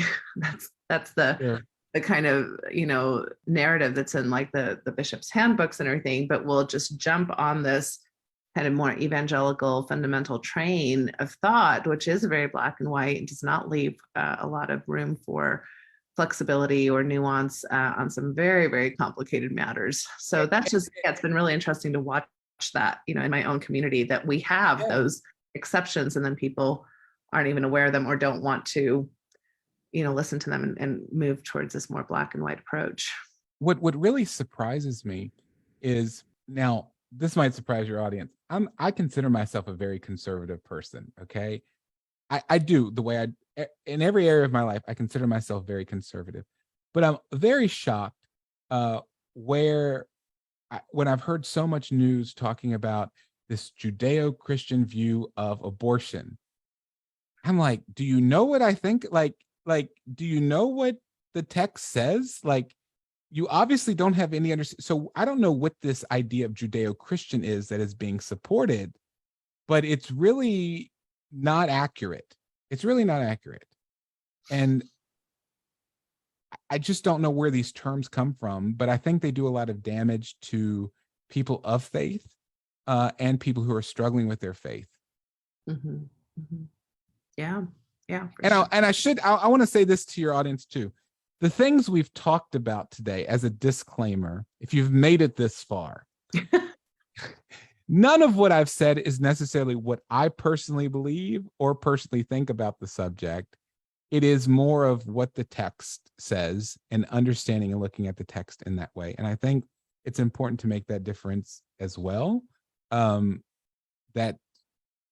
the kind of, narrative that's in like the bishop's handbooks and everything, but will just jump on this kind of more evangelical fundamental train of thought, which is very black and white and does not leave a lot of room for flexibility or nuance on some very, very complicated matters. So that's just, it's been really interesting to watch that, in my own community, that we have those exceptions, and then people aren't even aware of them or don't want to, listen to them and move towards this more black and white approach. What really surprises me is, now this might surprise your audience, I consider myself a very conservative person. Okay. I do, the way in every area of my life, I consider myself very conservative, but I'm very shocked when I've heard so much news talking about this Judeo-Christian view of abortion. I'm like, do you know what I think? Like, do you know what the text says? Like, you obviously don't have any understanding. So I don't know what this idea of Judeo-Christian is that is being supported, but it's really not accurate. It's really not accurate. And I just don't know where these terms come from, but I think they do a lot of damage to people of faith and people who are struggling with their faith. Mm-hmm. Mm-hmm. Yeah. Yeah. I want to say this to your audience too. The things we've talked about today, as a disclaimer, if you've made it this far, none of what I've said is necessarily what I personally believe or personally think about the subject. It is more of what the text says, and understanding and looking at the text in that way. And I think it's important to make that difference as well. That,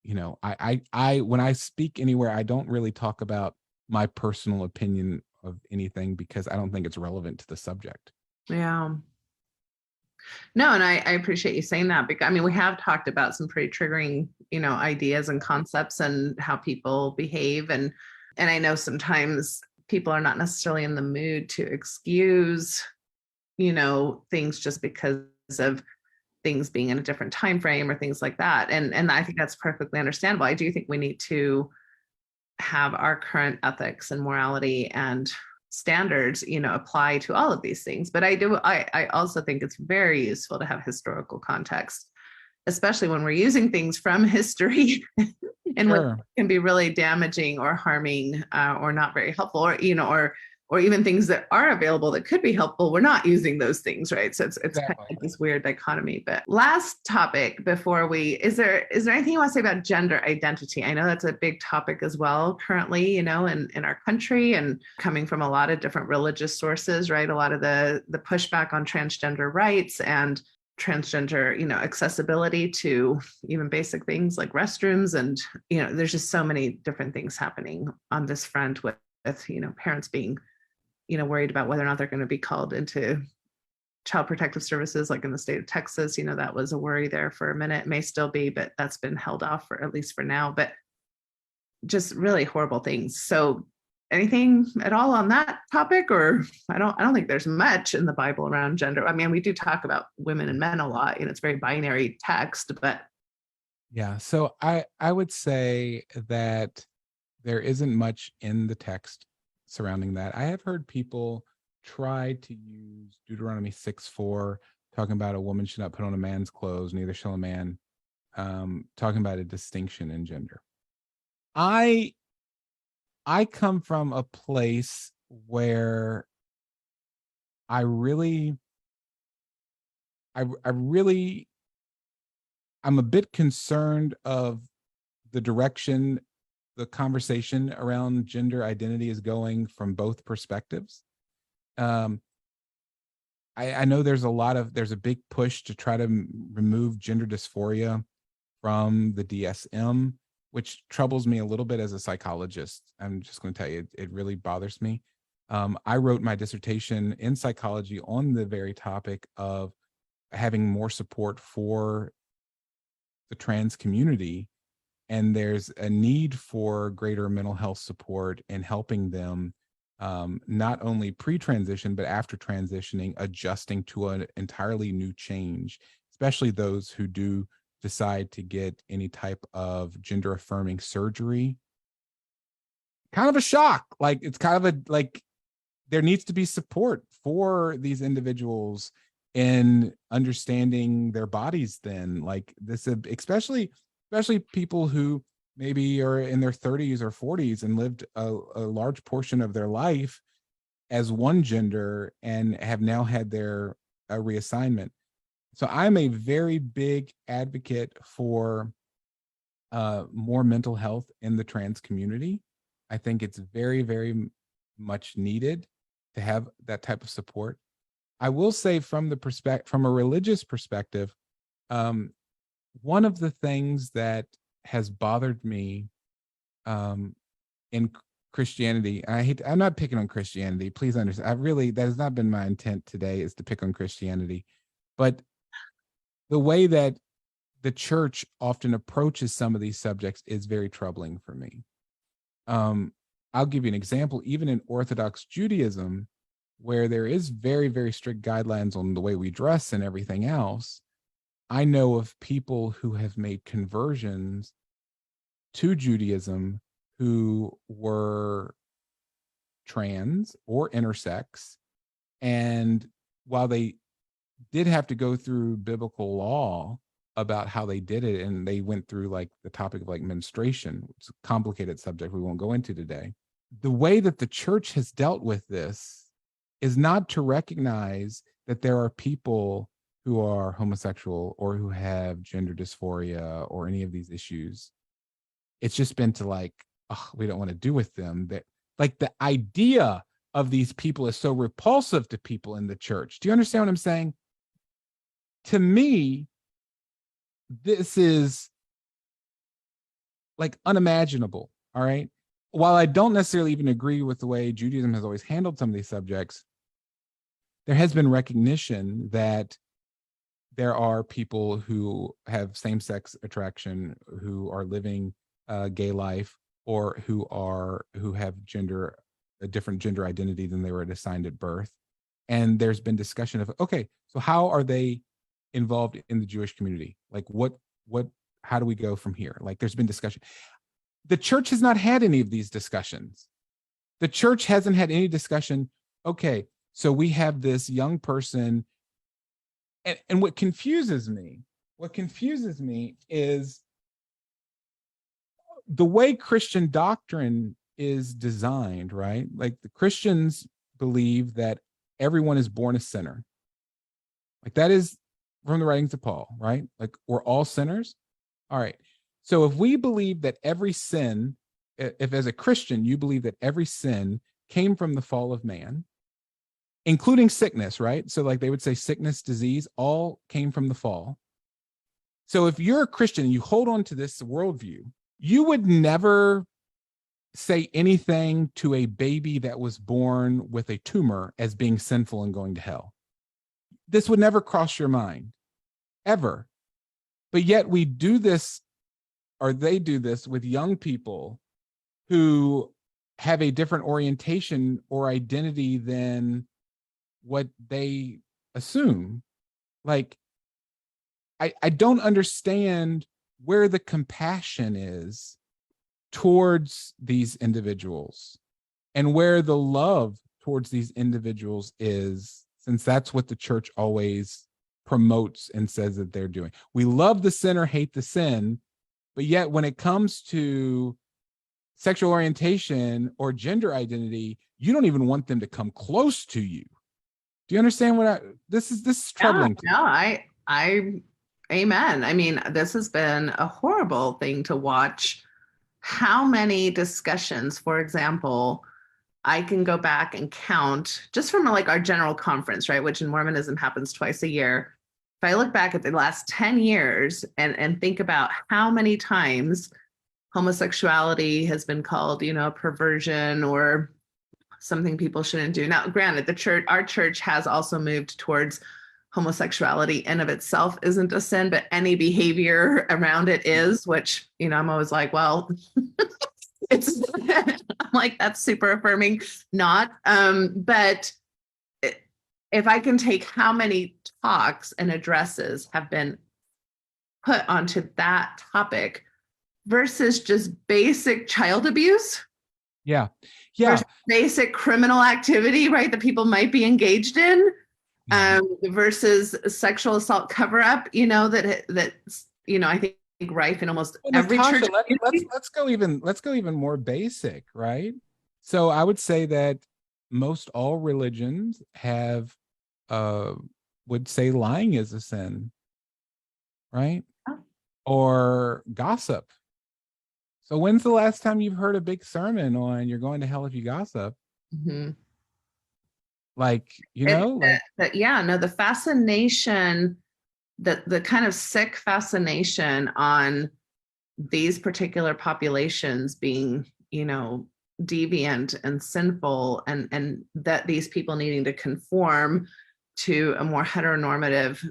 when I speak anywhere, I don't really talk about my personal opinion of anything, because I don't think it's relevant to the subject. Yeah. No, and I appreciate you saying that, because we have talked about some pretty triggering, ideas and concepts and how people behave. And I know sometimes people are not necessarily in the mood to excuse, things just because of things being in a different time frame or things like that. And I think that's perfectly understandable. I do think we need to have our current ethics and morality and standards, apply to all of these things. But I also think it's very useful to have historical context, especially when we're using things from history and what can be really damaging or harming or not very helpful, or even things that are available that could be helpful. We're not using those things, right? So it's kind of like this weird dichotomy. But last topic before is there anything you want to say about gender identity? I know that's a big topic as well currently, in our country, and coming from a lot of different religious sources, right? A lot of the pushback on transgender rights and transgender, accessibility to even basic things like restrooms. And, there's just so many different things happening on this front with parents being worried about whether or not they're going to be called into child protective services, like in the state of Texas. That was a worry there for a minute. It may still be, but that's been held off, for at least for now. But just really horrible things. So anything at all on that topic? Or I don't think there's much in the Bible around gender. I mean, we do talk about women and men a lot, and it's very binary text, but yeah. So I would say that there isn't much in the text surrounding that. I have heard people try to use Deuteronomy 6:4, talking about a woman should not put on a man's clothes, neither shall a man, talking about a distinction in gender. I come from a place where I really I'm a bit concerned of the direction the conversation around gender identity is going from both perspectives. I know there's a big push to try to remove gender dysphoria from the DSM, which troubles me a little bit as a psychologist. I'm just going to tell you, it really bothers me. I wrote my dissertation in psychology on the very topic of having more support for the trans community, and there's a need for greater mental health support and helping them, not only pre-transition but after transitioning, adjusting to an entirely new change, especially those who do decide to get any type of gender affirming surgery. Kind of a shock. Like, it's kind of there needs to be support for these individuals in understanding their bodies then. Like this, especially people who maybe are in their 30s or 40s and lived a large portion of their life as one gender and have now had their reassignment. So I'm a very big advocate for more mental health in the trans community. I think it's very, very much needed to have that type of support. I will say from a religious perspective, one of the things that has bothered me in Christianity, I'm not picking on Christianity, please understand. That has not been my intent today, is to pick on Christianity. But the way that the church often approaches some of these subjects is very troubling for me. I'll give you an example. Even in Orthodox Judaism, where there is very, very strict guidelines on the way we dress and everything else, I know of people who have made conversions to Judaism who were trans or intersex. And while they did have to go through biblical law about how they did it, and they went through like the topic of like menstruation, which is a complicated subject we won't go into today, the way that the church has dealt with this is not to recognize that there are people who are homosexual or who have gender dysphoria or any of these issues. It's just been to like, oh, we don't want to do with them. That, like, the idea of these people is so repulsive to people in the church. Do you understand what I'm saying? To me, this is like unimaginable. All right. While I don't necessarily even agree with the way Judaism has always handled some of these subjects, there has been recognition that there are people who have same-sex attraction, who are living gay life, or who have a different gender identity than they were assigned at birth. And there's been discussion of, okay, so how are they involved in the Jewish community? Like, how do we go from here? Like, there's been discussion. The church has not had any of these discussions. The church hasn't had any discussion. Okay, so we have this young person, and what confuses me is the way Christian doctrine is designed, right? Like, the Christians believe that everyone is born a sinner. Like, that is from the writings of Paul, right? Like, we're all sinners. All right. So if we believe that every sin, if as a Christian, you believe that every sin came from the fall of man, including sickness, right? So like they would say sickness, disease, all came from the fall. So if you're a Christian and you hold on to this worldview, you would never say anything to a baby that was born with a tumor as being sinful and going to hell. This would never cross your mind, ever. But yet we do this, or they do this with young people who have a different orientation or identity than what they assume. Like, I don't understand where the compassion is towards these individuals and where the love towards these individuals is, since that's what the church always promotes and says that they're doing. We love the sinner, hate the sin, but yet when it comes to sexual orientation or gender identity, you don't even want them to come close to you. Do you understand what this is troubling? Yeah, I amen. I mean, this has been a horrible thing to watch. How many discussions, for example, I can go back and count just from like our general conference, right? Which in Mormonism happens twice a year. If I look back at the last 10 years and think about how many times homosexuality has been called, you know, a perversion or something people shouldn't do. Now, granted, our church has also moved towards homosexuality in of itself isn't a sin, but any behavior around it is, which, you know, I'm always like, well, it's I'm like, that's super affirming, not. But if I can take how many talks and addresses have been put onto that topic versus just basic child abuse. Yeah. Basic criminal activity, right, that people might be engaged in, versus sexual assault cover-up, you know, that's, you know, I think rife in almost every Natasha, church. let's go even more basic, right? So I would say that most all religions have would say lying is a sin, right? Oh. Or gossip. So when's the last time you've heard a big sermon on you're going to hell if you gossip? Mm-hmm. Like, you know, the fascination, the kind of sick fascination on these particular populations being, you know, deviant and sinful, and that these people needing to conform to a more heteronormative,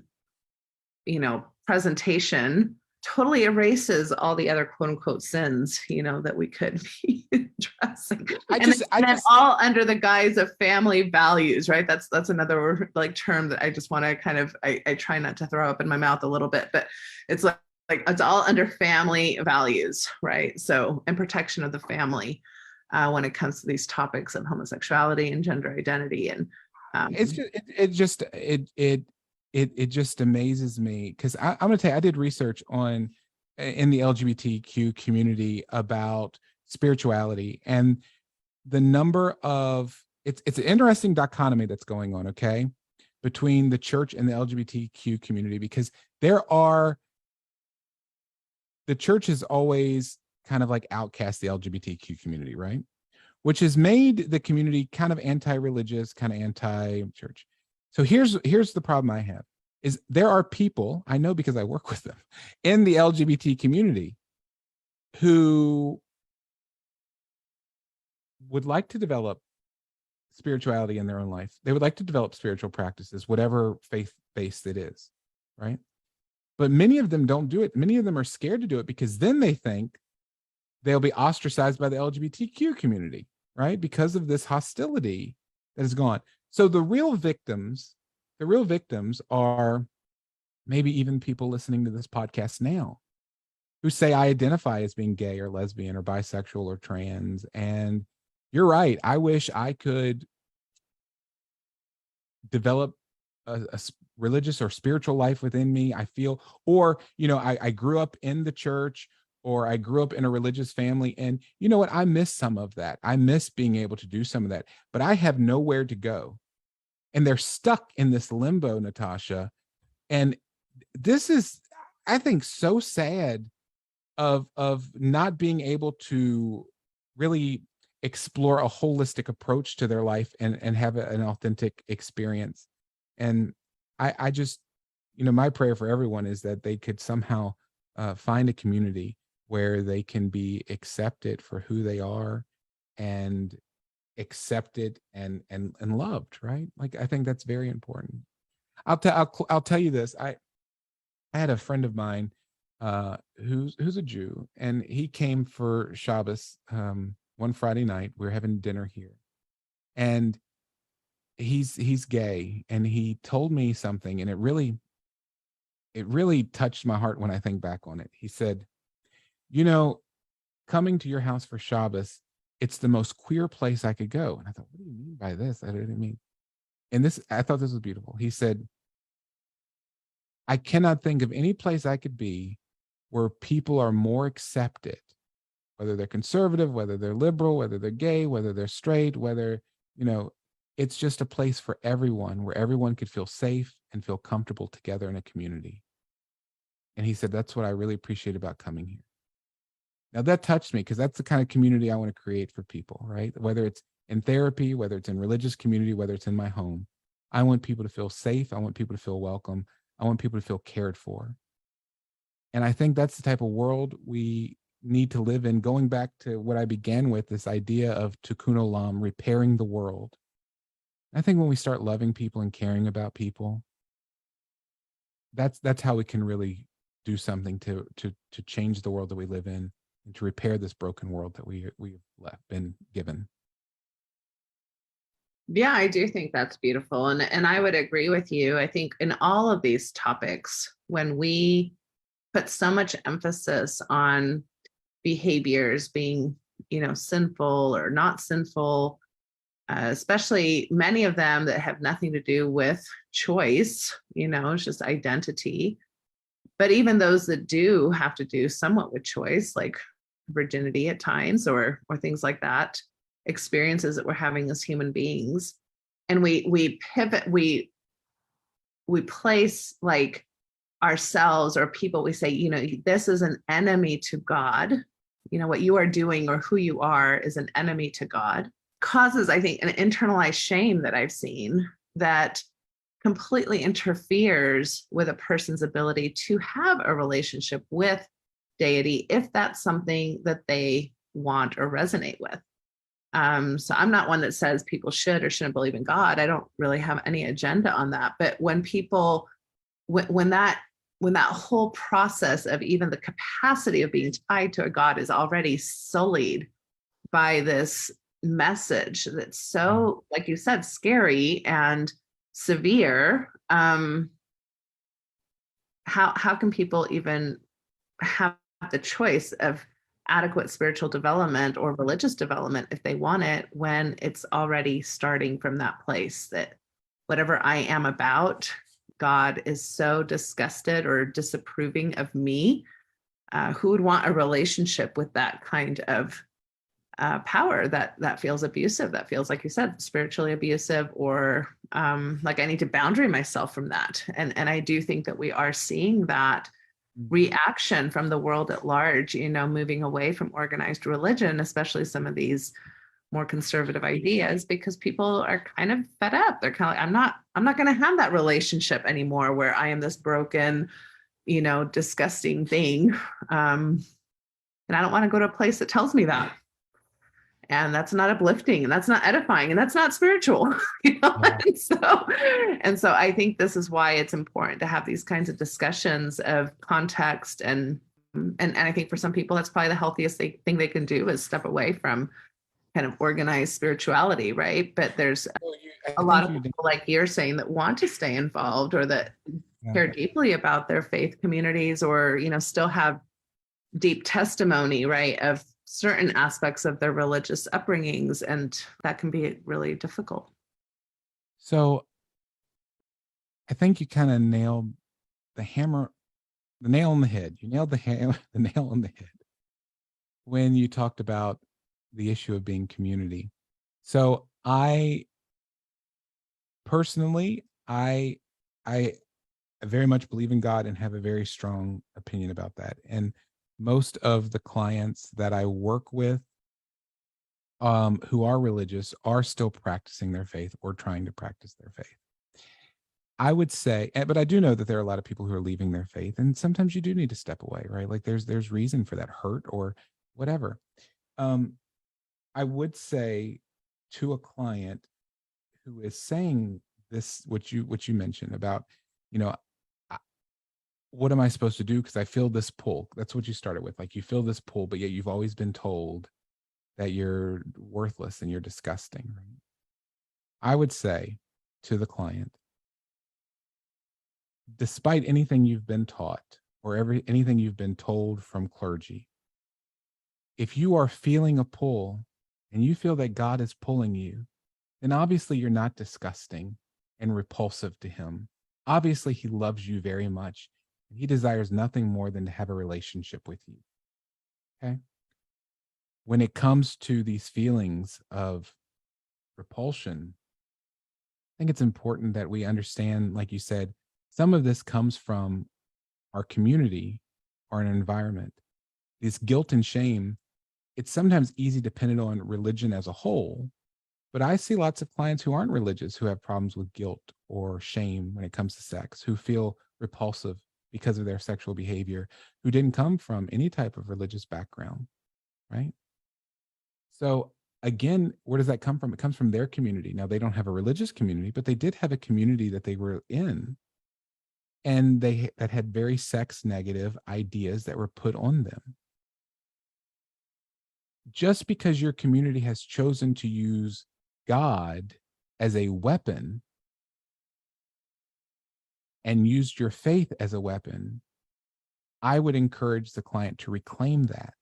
you know, presentation totally erases all the other quote unquote sins, you know, that we could be addressing. And all under the guise of family values, right? That's another like term that I just want to kind of, I try not to throw up in my mouth a little bit, but it's like it's all under family values, right? So, and protection of the family when it comes to these topics of homosexuality and gender identity. And it just amazes me because I'm going to tell you, I did research in the LGBTQ community about spirituality, and the number of it's an interesting dichotomy that's going on, okay, between the church and the LGBTQ community, because the church has always kind of like outcast the LGBTQ community, right? Which has made the community kind of anti-religious, kind of anti-church. So here's the problem I have is there are people, I know because I work with them, in the LGBT community who would like to develop spirituality in their own life. They would like to develop spiritual practices, whatever faith-based it is, right? But many of them don't do it. Many of them are scared to do it because then they think they'll be ostracized by the LGBTQ community, right? Because of this hostility that is gone. So the real victims are maybe even people listening to this podcast now who say, I identify as being gay or lesbian or bisexual or trans. And you're right. I wish I could develop a religious or spiritual life within me. I feel, or, you know, I grew up in the church, or I grew up in a religious family. And you know what? I miss some of that. I miss being able to do some of that, but I have nowhere to go. And they're stuck in this limbo, Natasha. And this is, I think, so sad of not being able to really explore a holistic approach to their life and have an authentic experience. And I just, you know, my prayer for everyone is that they could somehow find a community where they can be accepted for who they are and accepted and loved, right? Like, I think that's very important. I'll tell you this. I had a friend of mine who's a Jew, and he came for Shabbos one Friday night. We were having dinner here, and he's gay, and he told me something, and it really touched my heart when I think back on it. He said, you know, coming to your house for Shabbos, it's the most queer place I could go. And I thought, what do you mean by this? I didn't mean. And this, I thought this was beautiful. He said, I cannot think of any place I could be where people are more accepted, whether they're conservative, whether they're liberal, whether they're gay, whether they're straight, whether, it's just a place for everyone where everyone could feel safe and feel comfortable together in a community. And he said, that's what I really appreciate about coming here. Now that touched me because that's the kind of community I want to create for people, right? Whether it's in therapy, whether it's in religious community, whether it's in my home, I want people to feel safe. I want people to feel welcome. I want people to feel cared for. And I think that's the type of world we need to live in, going back to what I began with, this idea of tikkun olam, repairing the world. I think when we start loving people and caring about people, that's how we can really do something to change the world that we live in and to repair this broken world that we've been given. Yeah, I do think that's beautiful. And I would agree with you. I think in all of these topics, when we put so much emphasis on behaviors being, sinful or not sinful, especially many of them that have nothing to do with choice, it's just identity. But even those that do have to do somewhat with choice, like virginity at times or things like that, experiences that we're having as human beings. And we pivot, we place like ourselves or people, we say, this is an enemy to God. What you are doing or who you are is an enemy to God. Causes, I think, an internalized shame that I've seen that completely interferes with a person's ability to have a relationship with deity if that's something that they want or resonate with. So I'm not one that says people should or shouldn't believe in God. I don't really have any agenda on that. But when people, when that whole process of even the capacity of being tied to a God is already sullied by this message that's so, like you said, scary and severe, how can people even have the choice of adequate spiritual development or religious development if they want it, when it's already starting from that place that whatever I am about, God is so disgusted or disapproving of me? Who would want a relationship with that kind of power that feels abusive, that feels, like you said, spiritually abusive, or like I need to boundary myself from that? And I do think that we are seeing that reaction from the world at large, moving away from organized religion, especially some of these more conservative ideas, because people are kind of fed up. They're kind of like, I'm not going to have that relationship anymore where I am this broken, disgusting thing. And I don't want to go to a place that tells me that. And that's not uplifting, and that's not edifying, and that's not spiritual. Yeah. And so I think this is why it's important to have these kinds of discussions of context, and I think for some people that's probably the healthiest thing they can do is step away from kind of organized spirituality, right? But there's a lot of people, like you're saying, that want to stay involved or that care deeply about their faith communities, or still have deep testimony, right, of certain aspects of their religious upbringings, and that can be really difficult. So I think you kind of nailed the nail on the head. You nailed the nail on the head when you talked about the issue of being community. So I personally, I very much believe in God and have a very strong opinion about that. And most of the clients that I work with who are religious are still practicing their faith or trying to practice their faith. I would say, but I do know that there are a lot of people who are leaving their faith, and sometimes you do need to step away, right? Like there's reason for that, hurt or whatever. I would say to a client who is saying this, what you mentioned about, what am I supposed to do? Because I feel this pull. That's what you started with. Like you feel this pull, but yet you've always been told that you're worthless and you're disgusting. Right? I would say to the client, despite anything you've been taught or anything you've been told from clergy, if you are feeling a pull and you feel that God is pulling you, then obviously you're not disgusting and repulsive to him. Obviously, he loves you very much. And he desires nothing more than to have a relationship with you. Okay? When it comes to these feelings of repulsion, I think it's important that we understand, like you said, some of this comes from our community or an environment. This guilt and shame, it's sometimes easy dependent on religion as a whole, but I see lots of clients who aren't religious who have problems with guilt or shame when it comes to sex, who feel repulsive because of their sexual behavior, who didn't come from any type of religious background, right? So again, where does that come from? It comes from their community. Now, they don't have a religious community, but they did have a community that they were in, and that had very sex negative ideas that were put on them. Just because your community has chosen to use God as a weapon and used your faith as a weapon, I would encourage the client to reclaim that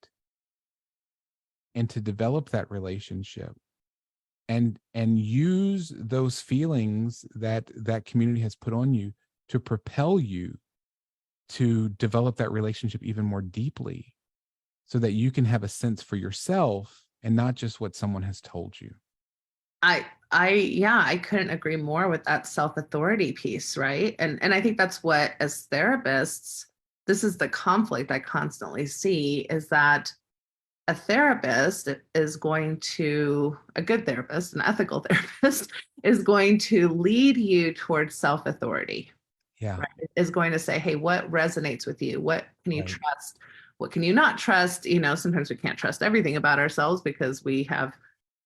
and to develop that relationship and use those feelings that that community has put on you to propel you to develop that relationship even more deeply, so that you can have a sense for yourself and not just what someone has told you. I couldn't agree more with that self-authority piece, right? And I think that's what, as therapists, this is the conflict I constantly see, is that a therapist is going to, a good therapist, an ethical therapist, is going to lead you towards self-authority. Yeah. Right? Is going to say, hey, what resonates with you? What can you trust? What can you not trust? You know, sometimes we can't trust everything about ourselves because we have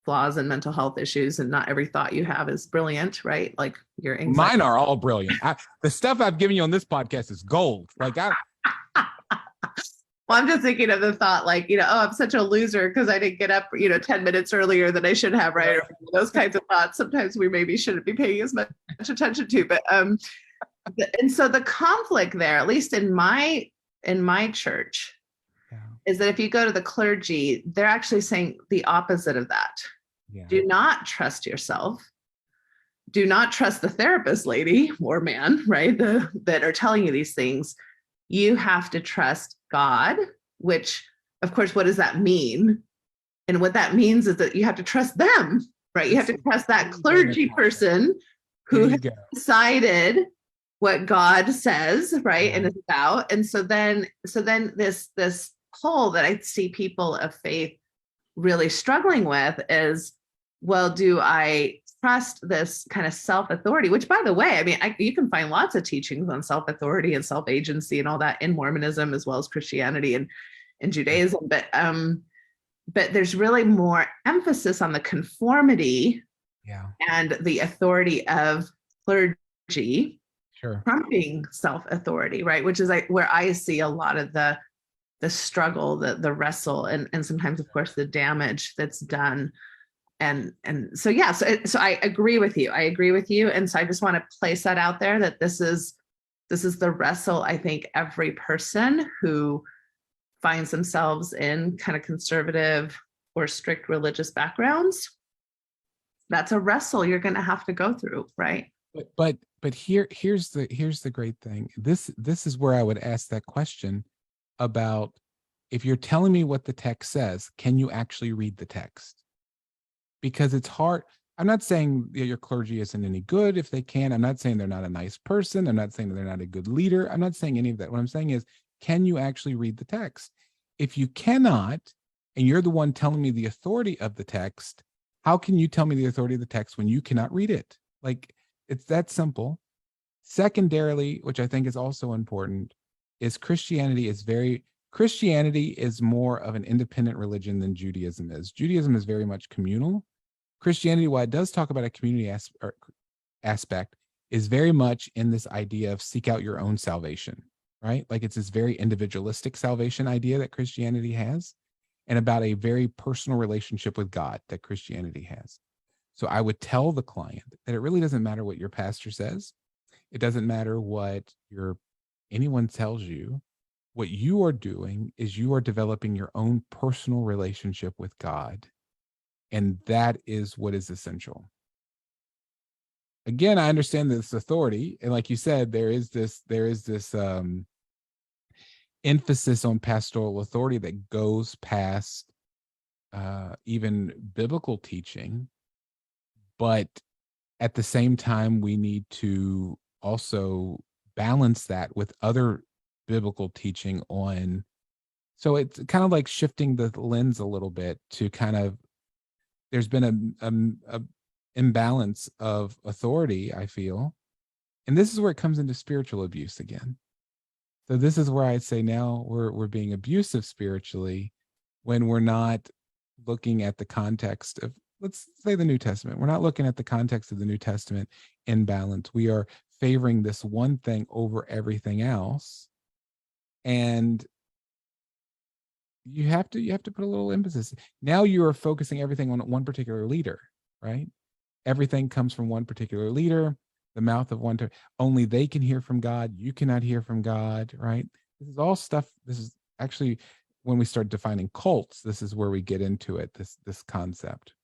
flaws and mental health issues, and not every thought you have is brilliant, right? Like your anxiety. Mine are all brilliant. The stuff I've given you on this podcast is gold. Like well, I'm just thinking of the thought, like, you know, oh, I'm such a loser because I didn't get up, 10 minutes earlier than I should have, right? Or those kinds of thoughts. Sometimes we maybe shouldn't be paying as much attention to, but and so the conflict there, at least in my church, is that if you go to the clergy, they're actually saying the opposite of that. Yeah. Do not trust yourself. Do not trust the therapist lady or man, right? That are telling you these things. You have to trust God, which, of course, what does that mean? And what that means is that you have to trust them, right? You have to trust that clergy person who has decided what God says, right? And is about. And so then this pull that I see people of faith really struggling with is, well, do I trust this kind of self-authority, which, by the way, I mean, you can find lots of teachings on self-authority and self-agency and all that in Mormonism, as well as Christianity and Judaism. But there's really more emphasis on the conformity and the authority of clergy trumping self-authority, right? Which is like where I see a lot of the struggle, the wrestle, and sometimes, of course, the damage that's done. And so, yeah, so I agree with you. And so I just want to place that out there, that this is the wrestle. I think every person who finds themselves in kind of conservative or strict religious backgrounds, that's a wrestle you're going to have to go through, right? But here's the great thing. This is where I would ask that question about, if you're telling me what the text says, can you actually read the text? Because it's hard. I'm not saying your clergy isn't any good if they can. I'm not saying they're not a nice person. I'm not saying that they're not a good leader. I'm not saying any of that. What I'm saying is, can you actually read the text? If you cannot, and you're the one telling me the authority of the text, how can you tell me the authority of the text when you cannot read it? Like, it's that simple. Secondarily, which I think is also important, is Christianity is more of an independent religion than Judaism is. Judaism is very much communal. Christianity, while it does talk about a community aspect, is very much in this idea of seek out your own salvation, right? Like, it's this very individualistic salvation idea that Christianity has. and about a very personal relationship with God that Christianity has. So I would tell the client that it really doesn't matter what your pastor says. It doesn't matter what anyone tells you. What you are doing is you are developing your own personal relationship with God. And that is what is essential. Again, I understand this authority. And like you said, there is this emphasis on pastoral authority that goes past even biblical teaching. But at the same time, we need to also balance that with other biblical teaching on. So it's kind of like shifting the lens a little bit to kind of, there's been a imbalance of authority, I feel. And this is where it comes into spiritual abuse again. So this is where I'd say now we're being abusive spiritually when we're not looking at the context of, let's say, the New Testament. We're not looking at the context of the New Testament in balance. We are favoring this one thing over everything else. And you have to put a little emphasis. Now you are focusing everything on one particular leader, right? Everything comes from one particular leader, the mouth of one. Only they can hear from God. You cannot hear from God, right? This is all stuff. This is actually, when we start defining cults, this is where we get into it, this concept.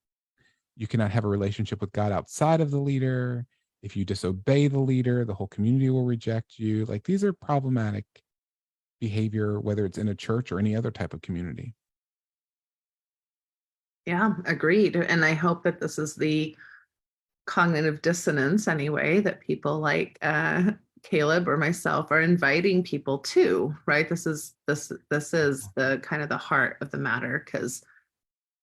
You cannot have a relationship with God outside of the leader. If you disobey the leader, the whole community will reject you. Like, these are problematic behavior, whether it's in a church or any other type of community. Yeah, agreed. And I hope that this is the cognitive dissonance, anyway, that people like Caleb or myself are inviting people to, right? This is the kind of the heart of the matter, because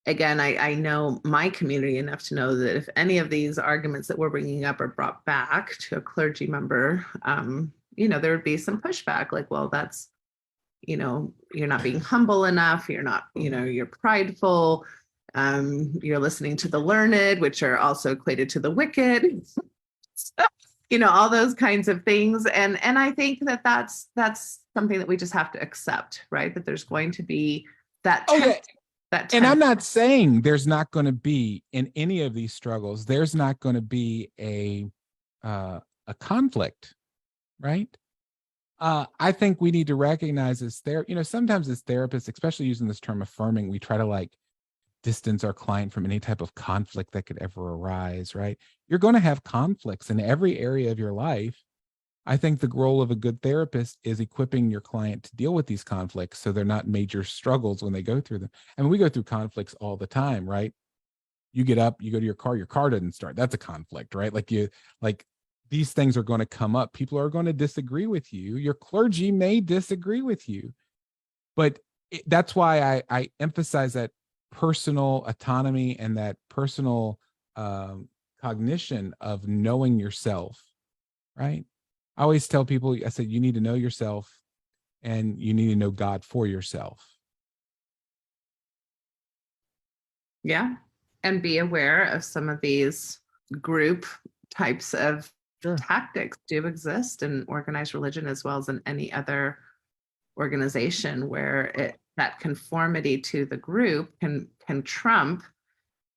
again, I know my community enough to know that if any of these arguments that we're bringing up are brought back to a clergy member, there would be some pushback, like, well, that's, you're not being humble enough. You're not, you're prideful. You're listening to the learned, which are also equated to the wicked. So, all those kinds of things. And I think that that's something that we just have to accept, right? That there's going to be that. And I'm not saying there's not going to be, in any of these struggles, there's not going to be a conflict, right? I think we need to recognize this there. Sometimes as therapists, especially using this term affirming, we try to distance our client from any type of conflict that could ever arise, right? You're going to have conflicts in every area of your life. I think the role of a good therapist is equipping your client to deal with these conflicts so they're not major struggles when they go through them. I mean, we go through conflicts all the time, right? You get up, you go to your car doesn't start. That's a conflict, right? These things are going to come up. People are going to disagree with you. Your clergy may disagree with you. But that's why I emphasize that personal autonomy and that personal cognition of knowing yourself, right? I always tell people, I said, you need to know yourself and you need to know God for yourself. Yeah. And be aware of some of these group types of tactics do exist in organized religion as well as in any other organization, where that conformity to the group can trump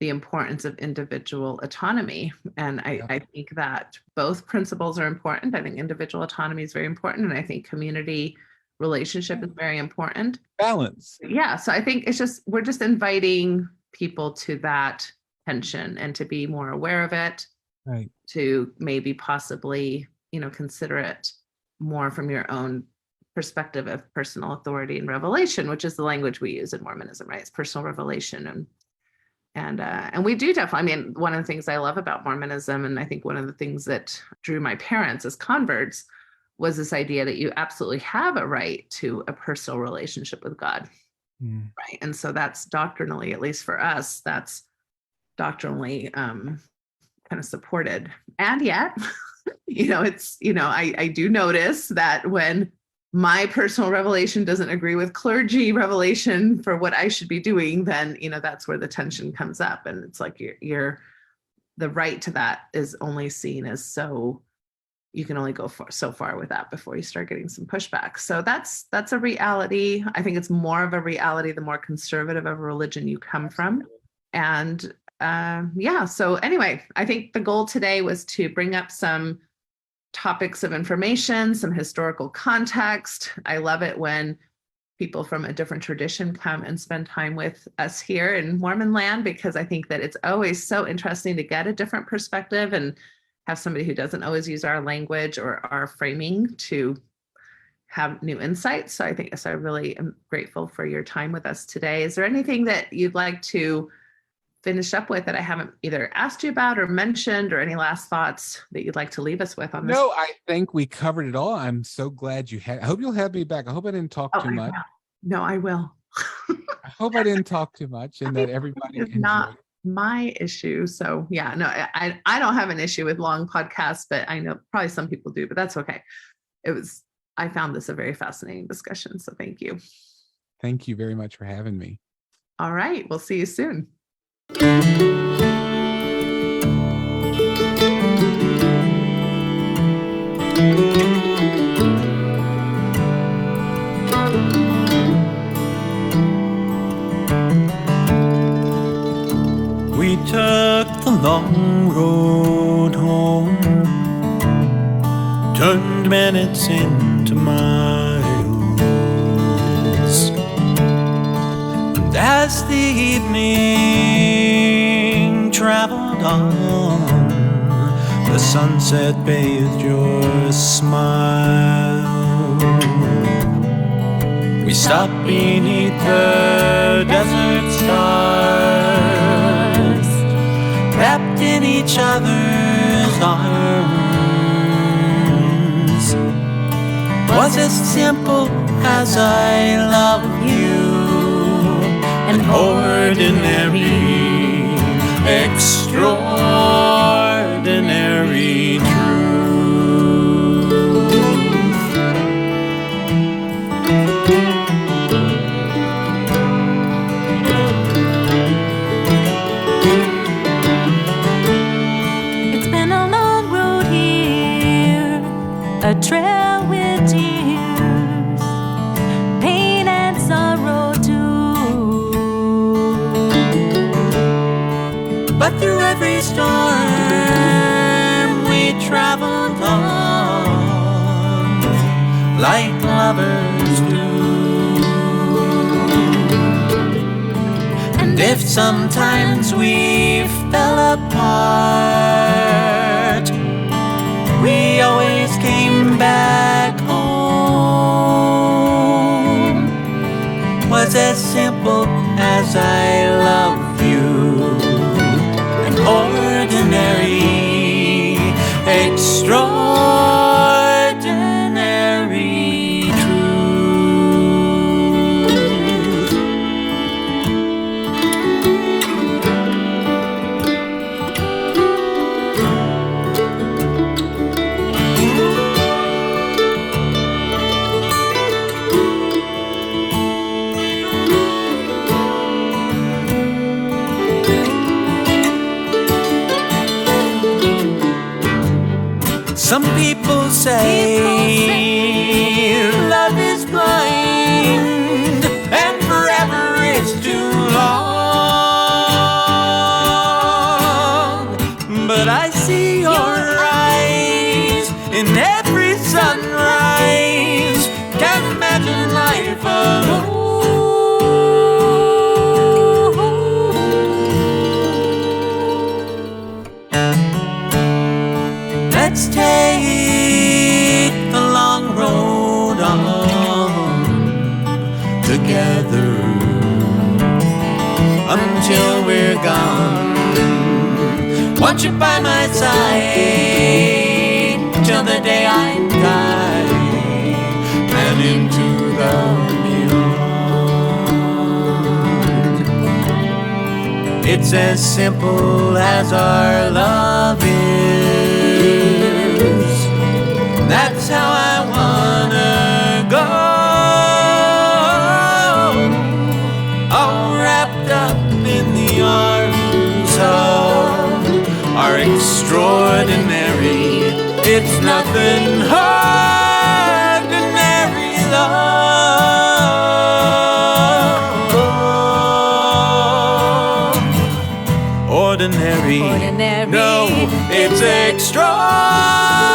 the importance of individual autonomy. And I think that both principles are important. I think individual autonomy is very important. And I think community relationship is very important. Balance. Yeah. So I think we're just inviting people to that tension and to be more aware of it. Right. To maybe possibly, consider it more from your own perspective of personal authority and revelation, which is the language we use in Mormonism, right? It's personal revelation. And we do definitely, one of the things I love about Mormonism, and I think one of the things that drew my parents as converts, was this idea that you absolutely have a right to a personal relationship with God. Right. And so that's doctrinally, at least for us, that's doctrinally kind of supported. And yet, I do notice that when my personal revelation doesn't agree with clergy revelation for what I should be doing, then, that's where the tension comes up. And it's like the right to that is only seen as so, you can only go so far with that before you start getting some pushback. So that's a reality. I think it's more of a reality the more conservative of a religion you come from. And so anyway, I think the goal today was to bring up some topics of information, some historical context. I love it when people from a different tradition come and spend time with us here in Mormon land, because I think that it's always so interesting to get a different perspective and have somebody who doesn't always use our language or our framing to have new insights. So I really am grateful for your time with us today. Is there anything that you'd like to finish up with that I haven't either asked you about or mentioned, or any last thoughts that you'd like to leave us with on this? No, I think we covered it all. I'm so glad you had. I hope you'll have me back. I hope I didn't talk too much. No, I will. I hope I didn't talk too much, and that everybody enjoyed. Not my issue. So yeah, no, I don't have an issue with long podcasts, but I know probably some people do, but that's okay. I found this a very fascinating discussion. So thank you. Thank you very much for having me. All right. We'll see you soon. We took the long road home, turned minutes into miles, and as the evening traveled on, the sunset bathed your smile. We stopped beneath the desert stars, wrapped in each other's arms. Was as simple as I love you, an ordinary, extraordinary truth. A trail with tears, pain and sorrow too. But through every storm we traveled on, like lovers do. And if sometimes we fell apart, we always came back home. Was as simple as I love you, an ordinary, extraordinary truth. Some people say love is blind and forever is too long. But I see your eyes in every sunrise, can't imagine life alone. Let's take the long road on together until we're gone. Want you by my side till the day I die and into the beyond. It's as simple as our love is. That's how I wanna go, all wrapped up in the arms of our extraordinary, It's nothing ordinary love. Ordinary. Ordinary. No, it's extraordinary.